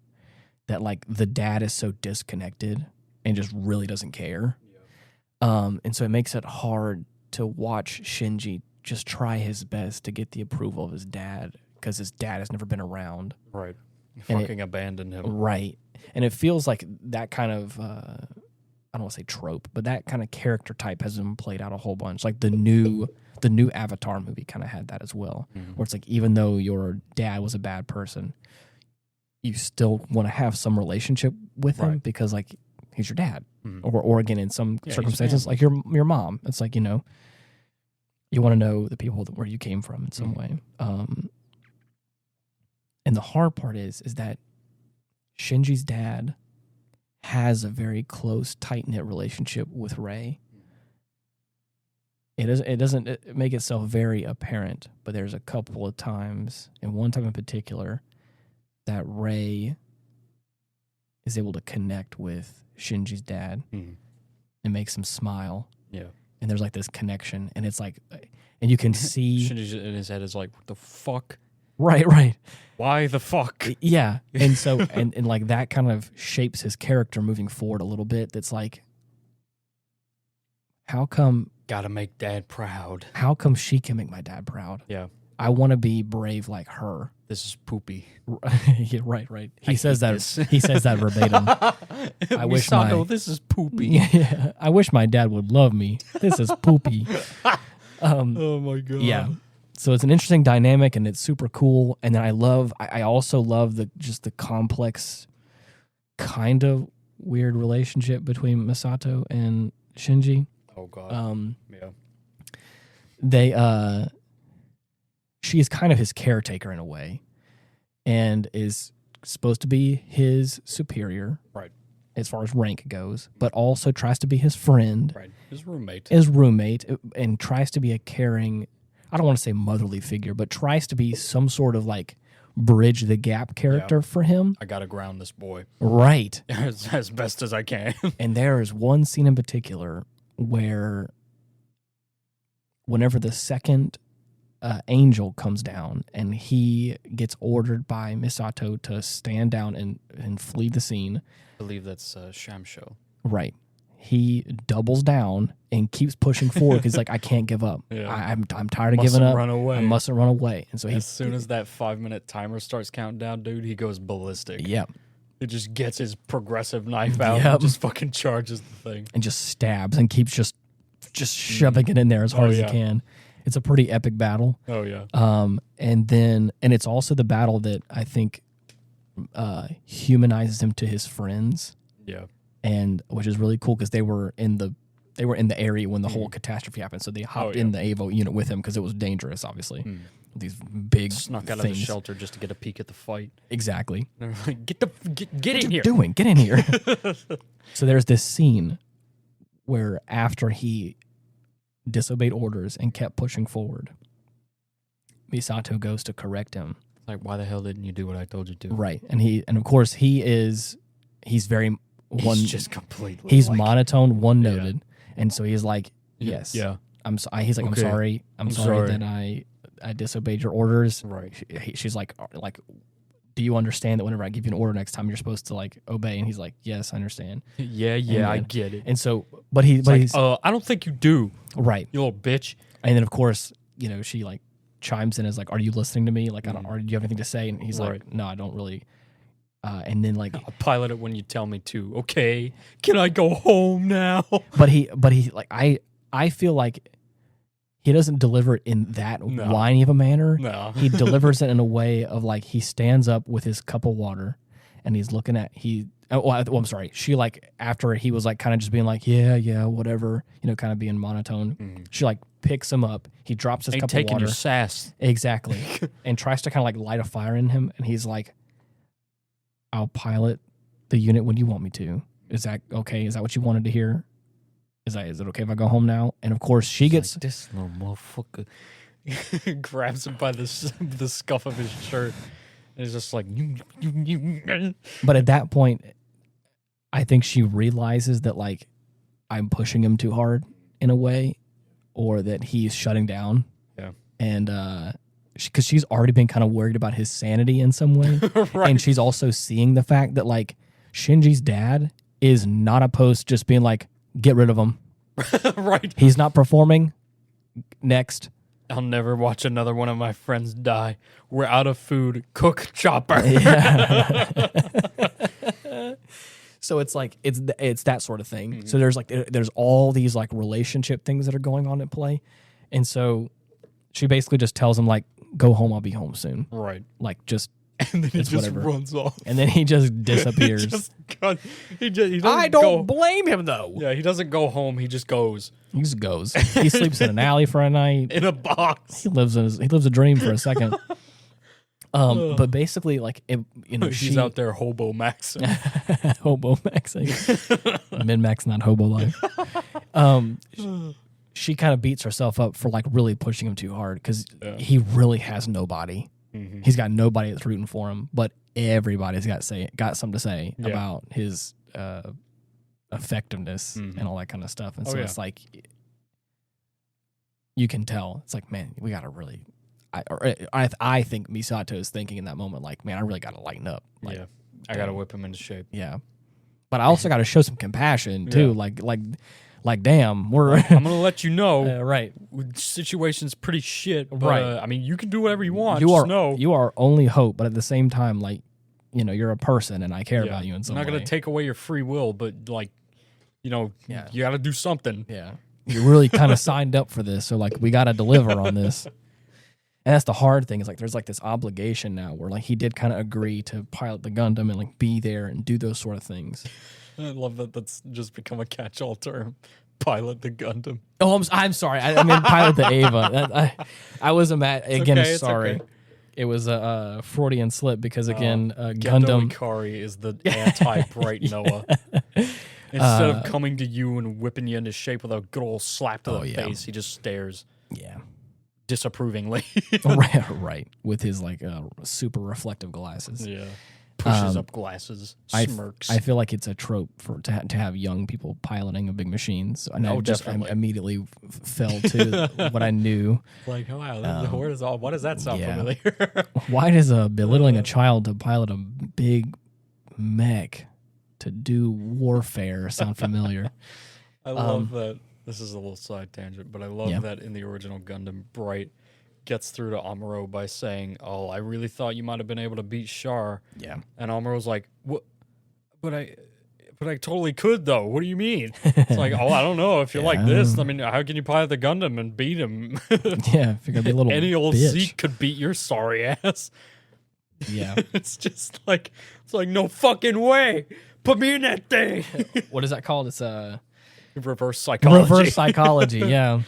that, like, the dad is so disconnected and just really doesn't care. And so it makes it hard to watch Shinji just try his best to get the approval of his dad because his dad has never been around. Right. Fucking abandoned him. Right. And it feels like that kind of, I don't want to say trope, but that kind of character type has been played out a whole bunch. Like the new Avatar movie kind of had that as well, where it's like, even though your dad was a bad person, you still want to have some relationship with him because, like, he's your dad. Or again, in some circumstances, like your mom. It's like, you want to know the people where you came from in some way. And the hard part is that Shinji's dad has a very close, tight-knit relationship with Rei. It doesn't make itself very apparent, but there's a couple of times, and one time in particular, that Rei is able to connect with Shinji's dad and makes him smile. Yeah. And there's like this connection, and it's like, and you can see Shinji in his head is like, what the fuck? Right. Why the fuck? Yeah. And so, and like that kind of shapes his character moving forward a little bit. That's like, how come... Gotta make dad proud. How come she can make my dad proud? Yeah. I want to be brave like her. This is poopy. Yeah, right. He says that. He says that verbatim. I wish this is poopy. Yeah, I wish my dad would love me. This is poopy. Oh my god. Yeah. So it's an interesting dynamic, and it's super cool. And then I also love the complex, kind of weird relationship between Misato and Shinji. Oh god. Yeah. She is kind of his caretaker in a way, and is supposed to be his superior, right, as far as rank goes, but also tries to be his friend, right, his roommate, and tries to be a caring, I don't want to say motherly figure, but tries to be some sort of like bridge the gap character for him. I gotta ground this boy, right, as best as I can. And there is one scene in particular where, whenever the second angel comes down, and he gets ordered by Misato to stand down and flee the scene. I believe that's Shamsho. Right. He doubles down and keeps pushing forward because like, I can't give up. Yeah. I'm tired of giving up. Run away. I mustn't run away. And so as soon as that 5-minute timer starts counting down, dude, he goes ballistic. Yeah. It just gets his progressive knife out and just fucking charges the thing. And just stabs and keeps just shoving it in there as hard as he can. It's a pretty epic battle. Oh, yeah. And it's also the battle that I think humanizes him to his friends. Yeah. And which is really cool because they were in the area when the whole catastrophe happened. So they hopped in the AVO unit with him because it was dangerous, obviously. These big snuck out of the shelter just to get a peek at the fight. Exactly. They're like, get in here. Doing? Get in here. So there's this scene where after he disobeyed orders and kept pushing forward, Misato goes to correct him. Like, why the hell didn't you do what I told you to? Right. And of course he's very he's just completely he's monotone, one noted. And so he's like, yes. Yeah. He's like, okay. I'm sorry that I disobeyed your orders. Right. She's like, do you understand that whenever I give you an order next time, you're supposed to like obey? And he's like, yes, I understand. Yeah, I get it. And so, but he's I don't think you do. Right. You little bitch. And then of course, she like chimes in as like, are you listening to me? Like, do you have anything to say? And he's like, no, I don't really. And then like, I'll pilot it when you tell me to. Okay. Can I go home now? But he like, I feel like he doesn't deliver it in that whiny of a manner. No. He delivers it in a way of like, he stands up with his cup of water and he's looking at, I'm sorry. She like, after he was like kind of just being like, yeah, whatever, kind of being monotone. She like picks him up. He drops his cup of water. Taking your sass. Exactly. And tries to kind of like light a fire in him. And he's like, I'll pilot the unit when you want me to. Is that okay? Is that what you wanted to hear? Is it okay if I go home now? And of course, she gets like, this little motherfucker grabs him by the scuff of his shirt, and is just like. But at that point, I think she realizes that like I'm pushing him too hard in a way, or that he's shutting down. Yeah, and because she's already been kind of worried about his sanity in some way, right. And she's also seeing the fact that like Shinji's dad is not opposed to just being like, get rid of him. Right. He's not performing. Next. I'll never watch another one of my friends die. We're out of food. Cook chopper. Yeah. So it's like it's that sort of thing. Mm-hmm. So there's all these like relationship things that are going on at play. And so she basically just tells him like, go home, I'll be home soon. Right. Like just and then he just runs off. And then he just disappears. He doesn't I don't blame him, though. Yeah, he doesn't go home. He just goes. He just goes. He sleeps in an alley for a night. In a box. He lives a dream for a second. But basically, like, he's out there hobo maxing. hobo maxing. Min-max, not hobo life. She kind of beats herself up for, like, really pushing him too hard because he really has nobody. Mm-hmm. He's got nobody that's rooting for him, but everybody's got something to say about his effectiveness and all that kind of stuff. And so it's like, you can tell. It's like, man, we got to really... I think Misato is thinking in that moment, like, man, I really got to lighten up. Like, I got to whip him into shape. Yeah. But I also got to show some compassion, too. Like, damn, we're... I'm going to let you know. Right. Situation's pretty shit. But, right. I mean, you can do whatever you want. You are our only hope, but at the same time, like, you're a person and I care about you in some way. I'm not going to take away your free will, but, like, you got to do something. Yeah. You really kind of signed up for this, so, like, we got to deliver on this. And that's the hard thing, is, like, there's, like, this obligation now where, like, he did kind of agree to pilot the Gundam and, like, be there and do those sort of things. I love that that's just become a catch-all term. Pilot the Gundam. Oh, I'm sorry. I mean, pilot the Ava. I was again, okay, sorry. Okay. It was a Freudian slip because, again, Gundam Gundam... Ikari is the anti-Bright Noah. Instead of coming to you and whipping you into shape with a good old slap to the face, he just stares. Yeah. Disapprovingly. Right. With his, like, super reflective glasses. Yeah. Pushes up glasses, smirks. I feel like it's a trope to have young people piloting a big machine. So I immediately fell to what I knew. Like, wow, why does that sound familiar? Why does belittling a child to pilot a big mech to do warfare sound familiar? I love that. This is a little side tangent, but I love that in the original Gundam, Bright gets through to Amuro by saying, "Oh, I really thought you might have been able to beat Char." Yeah. And Amuro's like, "What? But I totally could, though. What do you mean?" It's like, "Oh, I don't know. If you're like this, I mean, how can you pilot the Gundam and beat him?" Yeah, if you're gonna be a little any old bitch. Zeke could beat your sorry ass. Yeah. It's just like, no fucking way. Put me in that thing. What is that called? It's reverse psychology. Reverse psychology. Yeah.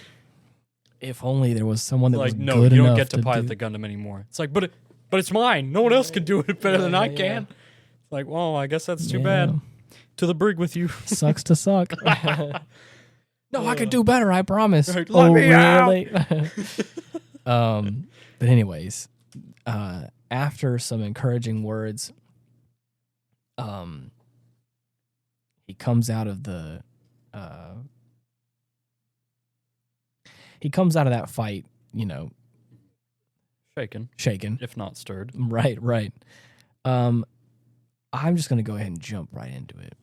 If only there was someone that was good enough. No, you don't get to pilot the Gundam anymore. It's like, but it's mine. No one else can do it better than I can. It's like, well, I guess that's too bad. To the brig with you. Sucks to suck. No, I could do better. I promise. Let me really? But anyways, after some encouraging words, he comes out of the. He comes out of that fight, shaken, if not stirred. Right. I'm just gonna go ahead and jump right into it.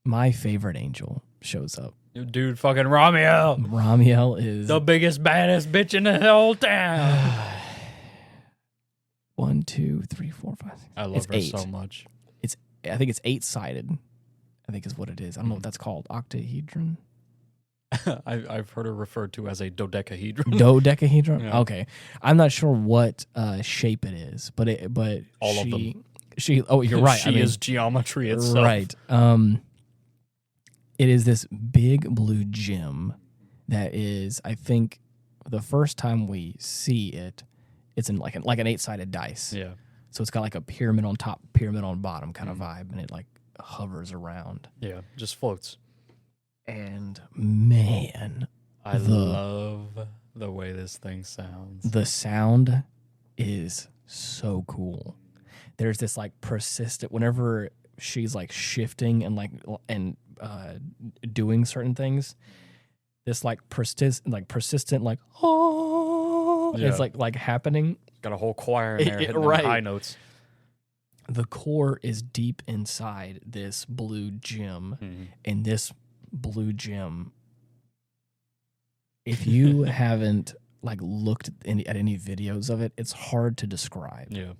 My favorite angel shows up. Dude, fucking Ramiel. Ramiel is the biggest, baddest bitch in the whole town. 1, 2, 3, 4, 5, 6. I love her so much. I think it's 8-sided. I think is what it is. I don't know what that's called. Octahedron. I've heard her referred to as a dodecahedron. Dodecahedron? Yeah. Okay. I'm not sure what shape it is, but all of them. Oh, you're right. She is geometry itself. Right. It is this big blue gem that is, I think, the first time we see it, it's in like an 8-sided dice. Yeah. So it's got like a pyramid on top, pyramid on bottom kind of vibe, and it like hovers around. Yeah, just floats. And man, I love the way this thing sounds. The sound is so cool. There's this like persistent, whenever she's like shifting and doing certain things, this like persistent like oh, it's like happening. Got a whole choir in there hitting right. high notes. The core is deep inside this blue gem, and this blue gem, if you haven't like looked at any videos of it, it's hard to describe. Yeah,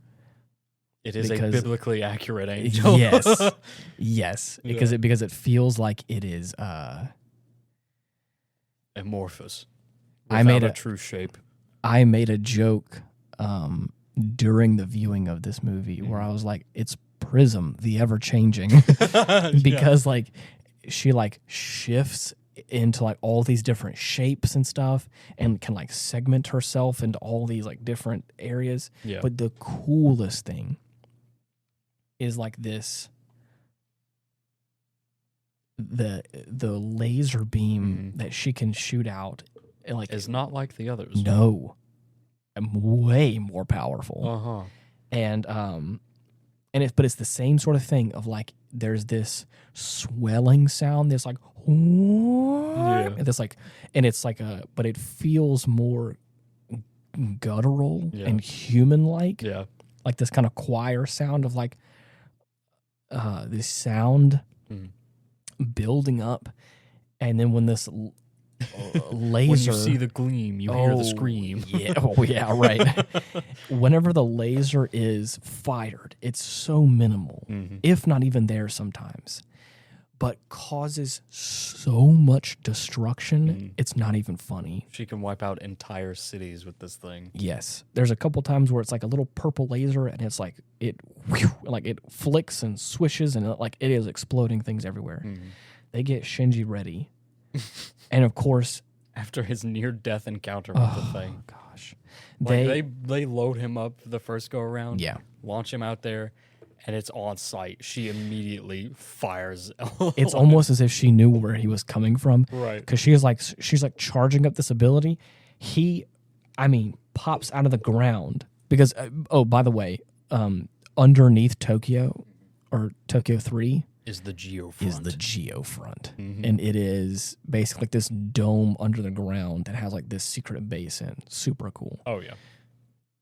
it is a biblically accurate angel. Yes, because it feels like it is amorphous. I made a true shape. I made a joke during the viewing of this movie where I was like, it's Prism the Ever-Changing because like she like shifts into like all these different shapes and stuff, and can like segment herself into all these like different areas. Yeah. But the coolest thing is like this, the laser beam that she can shoot out, like is not like the others. No, way more powerful. And but it's the same sort of thing of like there's this swelling sound that's like and it's like, and it's like but it feels more guttural and human like. Yeah. Like this kind of choir sound of like this sound building up, and then when this laser, when you see the gleam, you hear the scream. Yeah, yeah, right. Whenever the laser is fired, it's so minimal, if not even there sometimes, but causes so much destruction. It's not even funny. She can wipe out entire cities with this thing. Yes, there's a couple times where it's like a little purple laser, and it's like it flicks and swishes, and it is exploding things everywhere. They get Shinji ready. And of course, after his near-death encounter with the thing, gosh, they load him up the first go around, launch him out there, and it's on sight. She immediately fires. It's almost as if she knew where he was coming from, right? Because she's like charging up this ability. He, pops out of the ground because by the way, underneath Tokyo or Tokyo 3. Is the geofront. And it is basically like this dome under the ground that has like this secret base in. Super cool. Oh yeah.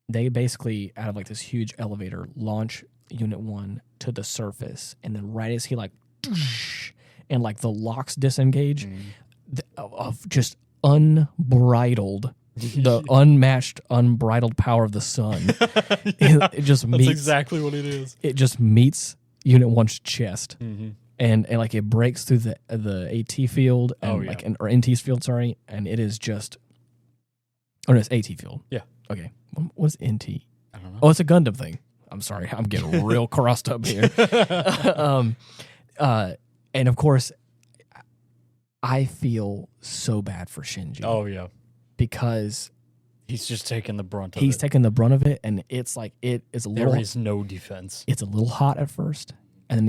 They basically out of like this huge elevator launch Unit 1 to the surface, and then right as he like and like the locks disengage of just unbridled the unmatched unbridled power of the sun. It just meets. That's exactly what it is. It just meets Unit 1's chest, and like it breaks through the AT field and or NT's field, sorry, and it is just. Oh no, it's AT field. Yeah. Okay. What is NT? I don't know. Oh, it's a Gundam thing. I'm sorry, I'm getting real crossed up here. And of course, I feel so bad for Shinji. Oh yeah, because. He's just taking the brunt of it. He's taking the brunt of it, and it's like it is a little. There is no defense. It's a little hot at first, and then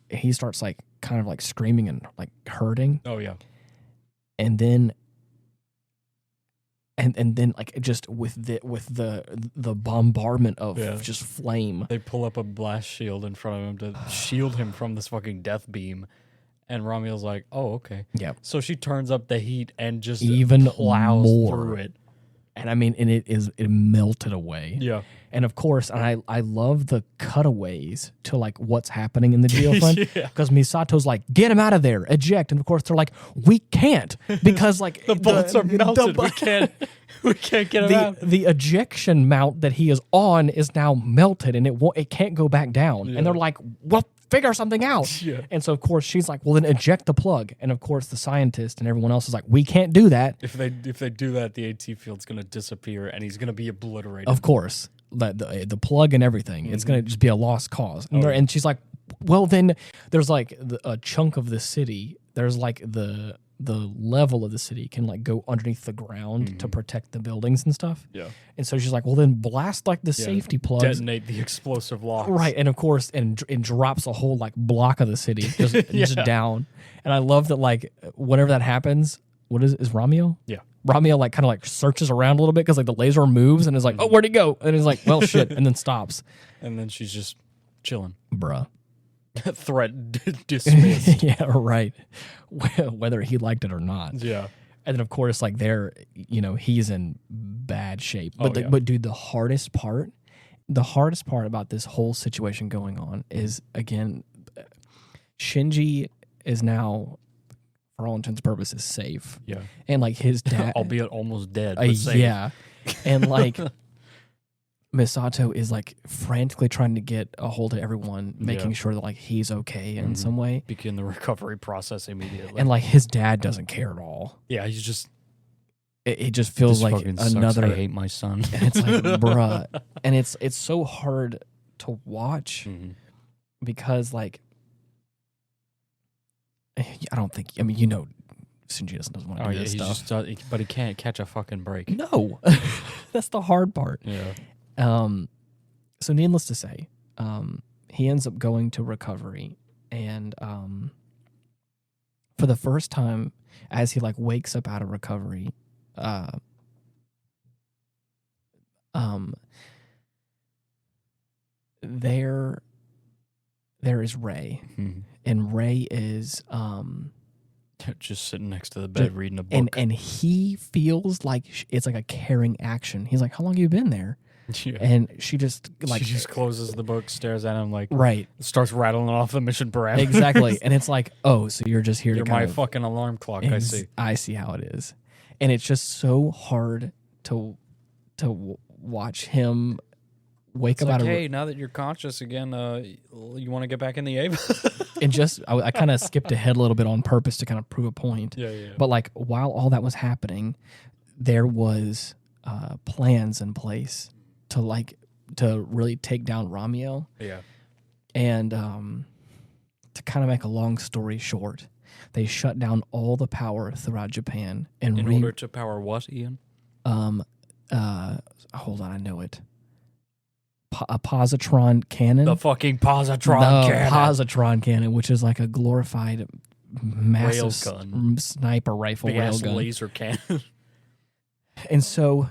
he starts like kind of like screaming and like hurting. Oh yeah, and then like just with the bombardment of just flame, they pull up a blast shield in front of him to shield him from this fucking death beam. And Ramiel's like, "Oh, okay." Yeah. So she turns up the heat and just even plows more through it. And it melted away. Yeah. And of course, I love the cutaways to like what's happening in the geofront. Because Misato's like, get him out of there, eject. And of course they're like, we can't because like the bolts are melted. We can't get him out. The ejection mount that he is on is now melted, and it can't go back down. Yeah. And they're like, well, figure something out. Yeah. And so of course she's like, well then eject the plug. And of course the scientist and everyone else is like, we can't do that. If they do that, the AT field's gonna disappear and he's gonna be obliterated. Of course. The plug and everything. It's gonna just be a lost cause. And she's like, well then there's like a chunk of the city. There's like the level of the city can like go underneath the ground to protect the buildings and stuff. Yeah. And so she's like, well then blast like the safety plugs. Detonate the explosive locks. Right. And of course, and drops a whole like block of the city just down. And I love that like whenever that happens, what is Ramiel? Yeah. Ramiel like kind of like searches around a little bit because like the laser moves and is like, oh, where'd he go? And he's like, well, shit. And then stops. And then she's just chilling. Bruh. Threat dismissed. Yeah, right. Whether he liked it or not. Yeah. And then of course, like he's in bad shape. But but dude, the hardest part about this whole situation going on is again, Shinji is now, for all intents and purposes, safe. Yeah. And like his dad, albeit almost dead. But safe. Yeah. And like Misato is like frantically trying to get a hold of everyone, making sure that like he's okay in some way. Begin the recovery process immediately. And like his dad doesn't care at all. Yeah, he's just it just feels like another sucks. I hate my son. And it's like, bruh. And it's so hard to watch because like I don't think Shinji doesn't want to Oh do yeah, this he stuff. just but he can't catch a fucking break. No, that's the hard part. Yeah. So needless to say, he ends up going to recovery, and for the first time, as he like wakes up out of recovery, there is Ray, and Ray is just sitting next to the bed reading a book, and he feels like it's like a caring action. He's like, "How long have you been there?" Yeah. And she just closes the book, stares at him like right, starts rattling off the mission parameters. Exactly, and it's like, oh, so you're just here You're to my fucking alarm clock. I see how it is, and it's just so hard to watch him wake up out of. Hey, now that you're conscious again, you want to get back in the Ave? And just I kind of skipped ahead a little bit on purpose to kind of prove a point. Yeah. But like while all that was happening, there was plans in place to really take down Ramiel. Yeah. And to kind of make a long story short, they shut down all the power throughout Japan. And in order to power what, Ian? Hold on, I know it. A positron cannon. The fucking positron cannon. Positron cannon, which is like a glorified massive gun. Sniper rifle railgun. Laser cannon. And so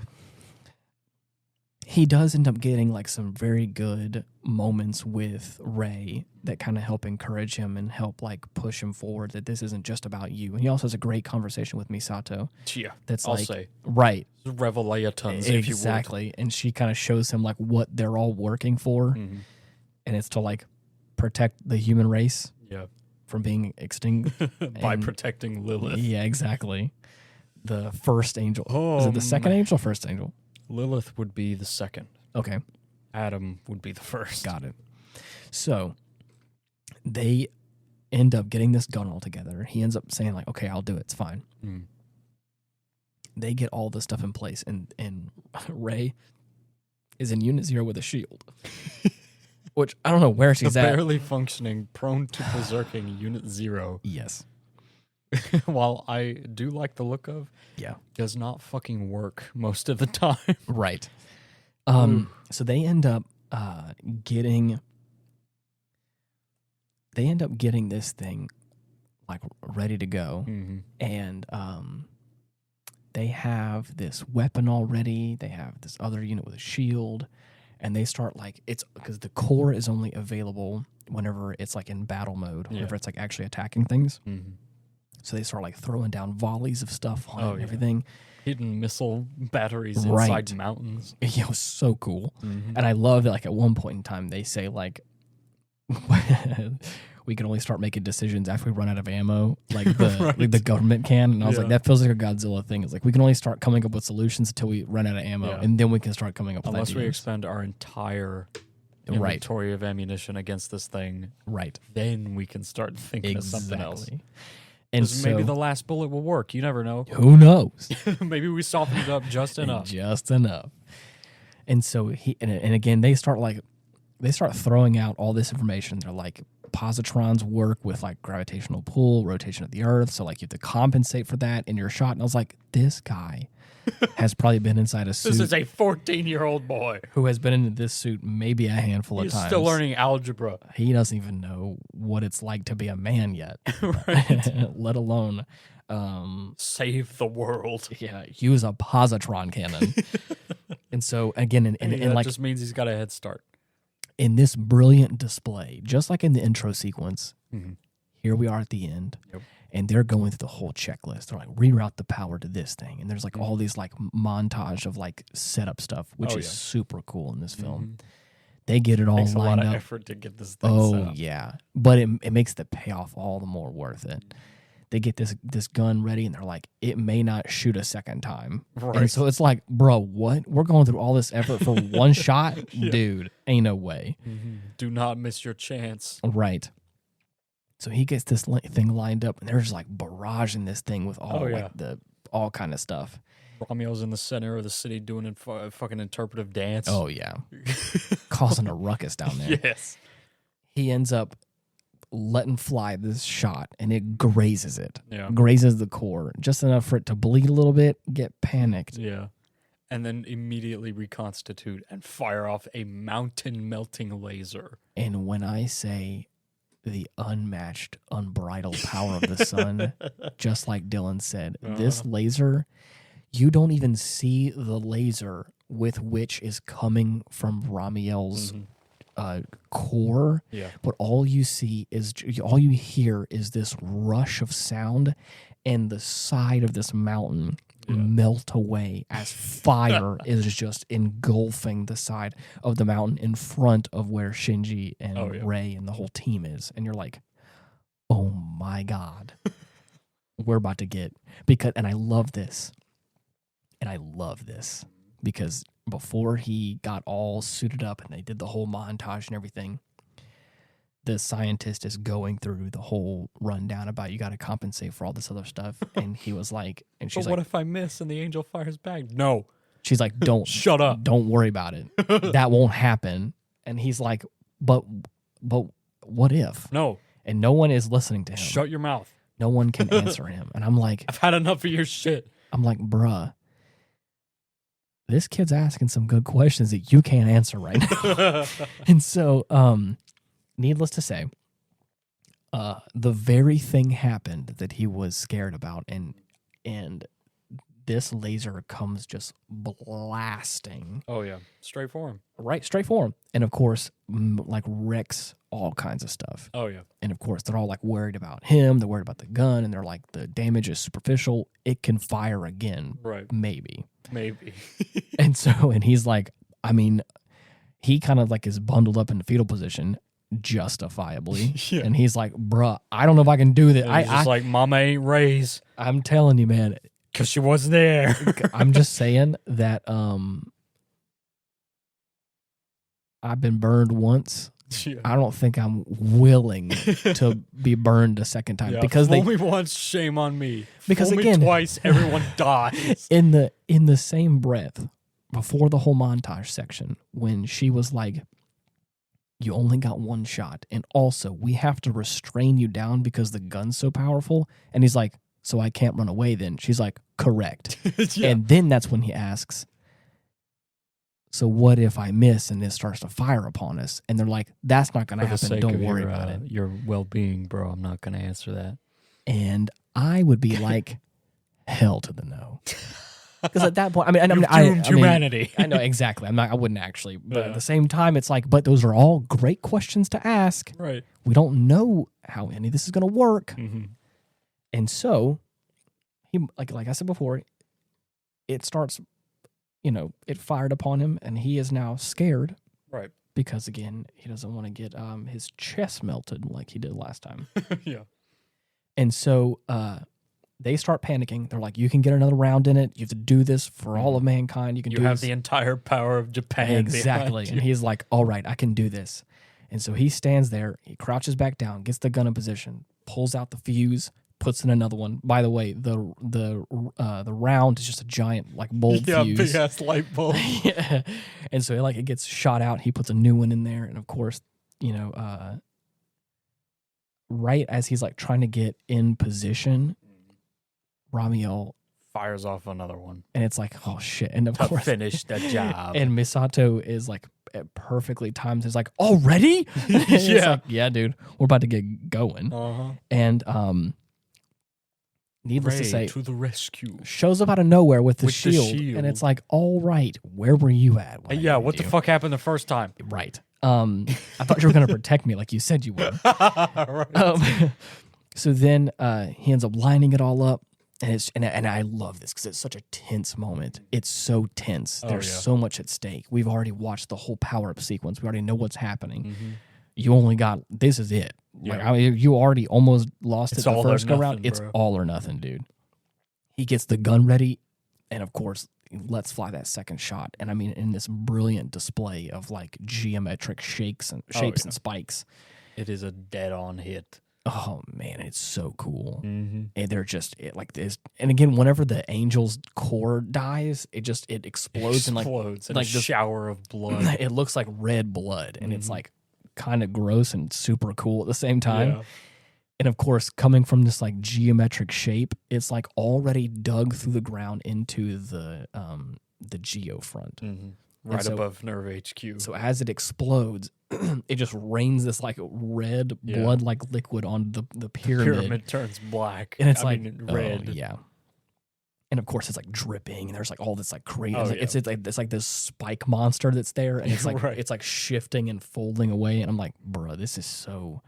he does end up getting like some very good moments with Ray that kind of help encourage him and help like push him forward that this isn't just about you. And he also has a great conversation with Misato. Yeah, that's I'll like say. Right. Revelations, if you would. Exactly. And she kind of shows him like what they're all working for. Mm-hmm. And it's to like protect the human race. Yeah. From being extinct. By protecting Lilith. Yeah, exactly. The first angel. Is it the second angel or first angel? Lilith would be the second. Okay. Adam would be the first. Got it. So they end up getting this gun all together. He ends up saying like, okay, I'll do it. It's fine. Mm. They get all this stuff in place, and Ray is in Unit 0 with a shield. Which I don't know where she's at. Barely functioning, prone to berserking Unit 0. Yes. While I do like the look of, does not fucking work most of the time. Right. So they end up getting this thing like ready to go, and they have this weapon already. They have this other unit with a shield, and they start like it's because the core is only available whenever it's like in battle mode, whenever it's like actually attacking things. So they start like throwing down volleys of stuff on it and everything. Hidden missile batteries inside mountains. It was so cool. And I love that like at one point in time they say like we can only start making decisions after we run out of ammo, like the like the government can. And I was like, that feels like a Godzilla thing. It's like we can only start coming up with solutions until we run out of ammo, and then we can start coming up with unless ideas. we expend our entire inventory of ammunition against this thing. Right. Then we can start thinking of something else. And so, maybe the last bullet will work. You never know. Who knows? Maybe we softened it up just enough. Just enough. And so and again they start throwing out all this information. They're like positrons work with like gravitational pull, rotation of the Earth. So like you have to compensate for that in your shot. And I was like, this guy has probably been inside a suit. This is a 14-year-old boy who has been in this suit maybe a handful of times. He's still learning algebra. He doesn't even know what it's like to be a man yet, let alone save the world. Yeah, use a positron cannon. And so again, and like just means he's got a head start. In this brilliant display, just like in the intro sequence, here we are at the end. Yep. And they're going through the whole checklist. They're like, reroute the power to this thing. And there's like all these like montage of like setup stuff, which is super cool in this film. They get it all lined up. Takes a lot of effort to get this thing set up. Yeah. But it makes the payoff all the more worth it. They get this gun ready and they're like, it may not shoot a second time. Right. And so it's like, bro, what? We're going through all this effort for one shot? Dude, ain't no way. Do not miss your chance. Right. So he gets this thing lined up, and they're just like barraging this thing with all all kind of stuff. Romeo's in the center of the city doing a fucking interpretive dance. Oh yeah, causing a ruckus down there. Yes. He ends up letting fly this shot, and it grazes it. Yeah. Grazes the core, just enough for it to bleed a little bit, get panicked. Yeah. And then immediately reconstitute and fire off a mountain-melting laser. And when I say the unmatched, unbridled power of the sun, just like Dylan said, this laser, you don't even see the laser with which is coming from Ramiel's core, but all you hear is this rush of sound, and the side of this mountain melt away as fire is just engulfing the side of the mountain in front of where Shinji and Rei and the whole team is. And you're like, oh my God, we're about to get, and I love this. And I love this because before he got all suited up and they did the whole montage and everything, the scientist is going through the whole rundown about you got to compensate for all this other stuff. And he was like, and she's but like, what if I miss and the angel fires back? No. She's like, don't. Shut up. Don't worry about it. That won't happen. And he's like, but what if? No. And no one is listening to him. Shut your mouth. No one can answer him. And I'm like, I've had enough of your shit. I'm like, bruh, this kid's asking some good questions that you can't answer right now. And so, needless to say, the very thing happened that he was scared about, and this laser comes just blasting. Oh yeah, straight for him. Right, straight for him. And of course, like wrecks all kinds of stuff. Oh yeah. And of course, they're all like worried about him. They're worried about the gun, and they're like, the damage is superficial. It can fire again. Right. Maybe. And and he's like, I mean, he kind of like is bundled up in the fetal position, justifiably. And he's like, bruh, I don't know if I can do this. I just like, mama ain't raised. I'm telling you, man. Because she wasn't there. I'm just saying that I've been burned once. Yeah. I don't think I'm willing to be burned a second time because fool me once, shame on me. Because fool again, me twice, everyone dies. In the same breath, before the whole montage section, when she was like, "You only got one shot, and also we have to restrain you down because the gun's so powerful," and he's like, "So I can't run away then?" She's like, "Correct." And then that's when he asks, "So what if I miss and this starts to fire upon us?" And they're like, "That's not going to happen. Don't worry about it. Your well-being, bro. I'm not going to answer that." And I would be like, hell to the no. Because at that point, You've doomed humanity. I know exactly. I wouldn't actually, but at the same time, it's like, but those are all great questions to ask. Right. We don't know how any of this is going to work. Mm-hmm. And so, he like I said before, it starts, it fired upon him, and he is now scared. Right. Because, again, he doesn't want to get his chest melted like he did last time. Yeah. And so they start panicking. They're like, you can get another round in it. You have to do this for all of mankind. You have the entire power of Japan. Exactly. And he's like, all right, I can do this. And so he stands there. He crouches back down, gets the gun in position, pulls out the fuse, puts in another one. By the way, the round is just a giant bulb fuse. Big ass light bulb. Yeah. And so it gets shot out. He puts a new one in there, and of course, right as he's trying to get in position, Ramiel fires off another one, and it's like, oh shit! And of course, finish the job. And Misato is perfectly timed. It's like, already? Yeah, yeah, dude, we're about to get going. And needless to say, to the rescue, shows up out of nowhere with the shield, and it's like, all right, where were you at? What the fuck happened the first time? Right. I thought you were gonna protect me like you said you would. Right. So then he ends up lining it all up. And I love this because it's such a tense moment. It's so tense. There's so much at stake. We've already watched the whole power-up sequence. We already know what's happening. Mm-hmm. You only got, this is it. Yeah. You already almost lost it the first go round. Bro. It's all or nothing, dude. He gets the gun ready, and of course, lets fly that second shot. And in this brilliant display of geometric shapes and spikes. It is a dead-on hit. Oh man, it's so cool. Mm-hmm. And they're just this. And again, whenever the angel's core dies, it explodes and in a shower of blood. It looks like red blood, and it's kind of gross and super cool at the same time. Yeah. And of course, coming from this like geometric shape, it's like already dug through the ground into the geofront. Mm-hmm. Right above Nerve HQ. So as it explodes, it just rains this like red blood-like liquid on the pyramid. The pyramid turns black. And it's red. Yeah. And of course, it's like dripping, and there's like all this like crazy. It's like this spike monster that's there, and it's like it's like shifting and folding away. And I'm like, bro, this is so.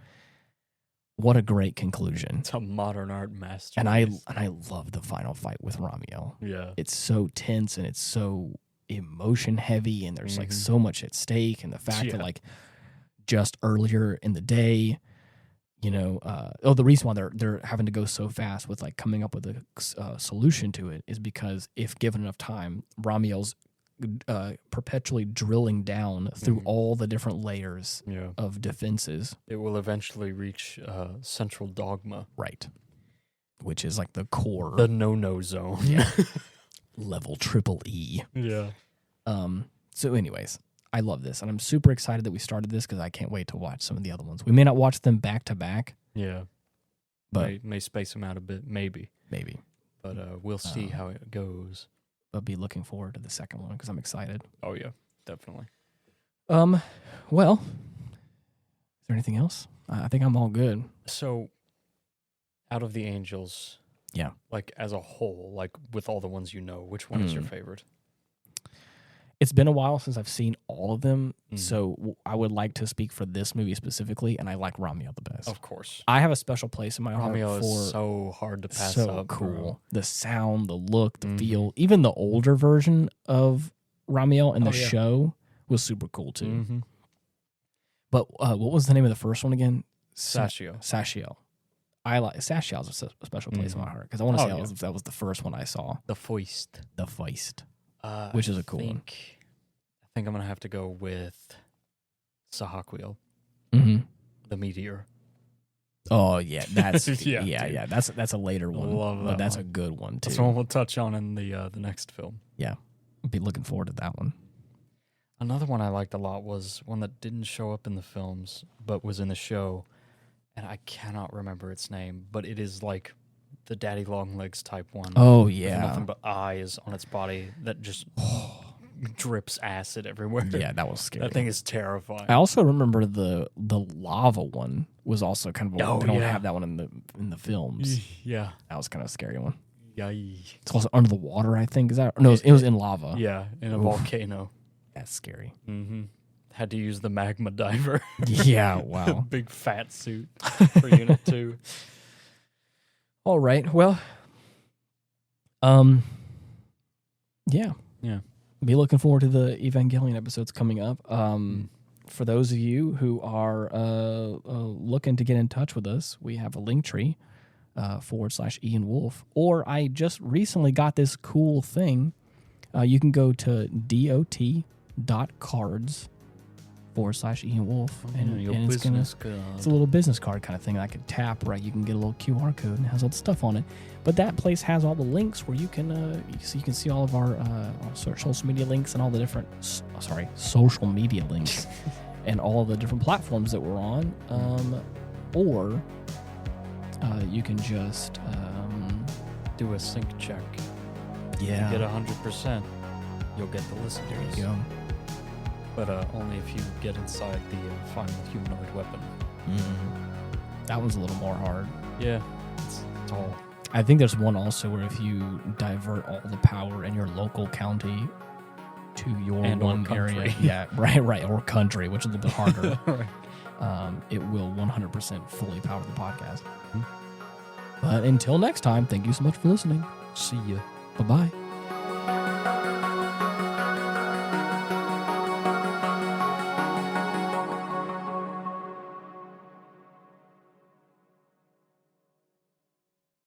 What a great conclusion! It's a modern art masterpiece. And I love the final fight with Ramiel. Yeah, it's so tense and it's so emotion heavy, and there's like so much at stake, and the fact that like just earlier in the day. The reason why they're having to go so fast with like coming up with a solution to it is because if given enough time, Ramiel's perpetually drilling down through all the different layers of defenses. It will eventually reach central dogma. Right. Which is like the core. The no-no zone. Yeah. Level triple E. Yeah. So anyways, I love this, and I'm super excited that we started this because I can't wait to watch some of the other ones. We may not watch them back to back. Yeah. But may space them out a bit, maybe. But we'll see how it goes. But be looking forward to the second one because I'm excited. Oh yeah, definitely. Well, is there anything else? I think I'm all good. So, out of the Angels, like as a whole, like with all the ones which one is your favorite? It's been a while since I've seen all of them, so I would like to speak for this movie specifically, and I like Ramiel the best. Of course. I have a special place in my heart Ramiel for... is so hard to pass so up. Cool. Bro. The sound, the look, the feel. Even the older version of Ramiel in the show was super cool, too. Mm-hmm. But what was the name of the first one again? Sachiel. Sachiel. I like Sachiel's a special place in my heart, because I want to say that was the first one I saw. The Feist. Which is a cool one. I think I'm going to have to go with Sahaquiel, the Meteor. Oh, yeah. That's that's a later one. Love that but that's one. a good one, too. That's one we'll touch on in the next film. Yeah. I'll be looking forward to that one. Another one I liked a lot was one that didn't show up in the films, but was in the show, and I cannot remember its name, but it is like the Daddy Long Legs type one. Oh, yeah. Nothing but eyes on its body that just drips acid everywhere. Yeah, that was scary. That thing is terrifying. I also remember the lava one was also kind of they don't have that one in the films. Yeah. That was kind of a scary one. Yay. It's also under the water, I think. Is that no? It was in lava. Yeah, in a volcano. That's scary. Mm-hmm. Had to use the magma diver. Yeah, wow. Big fat suit for Unit 2. All right. Well, yeah. Be looking forward to the Evangelion episodes coming up. For those of you who are looking to get in touch with us, we have a link tree /Ian Wolf. Or I just recently got this cool thing. You can go to dot.cards /Ian Wolf. And it's a little business card kind of thing I could tap, right? You can get a little QR code and it has all the stuff on it. But that place has all the links where you can see all of our social media links and all the different social media links and all the different platforms that we're on. Or you can just do a sync check. Yeah. You get 100%. You'll get the listeners. There you go. But only if you get inside the final humanoid weapon. That one's a little more hard. Yeah, it's all. I think there's one also where if you divert all the power in your local county to your one area, right, or country, which is a little bit harder, Right. It will 100% fully power the podcast. But until next time, thank you so much for listening. See ya. Bye-bye.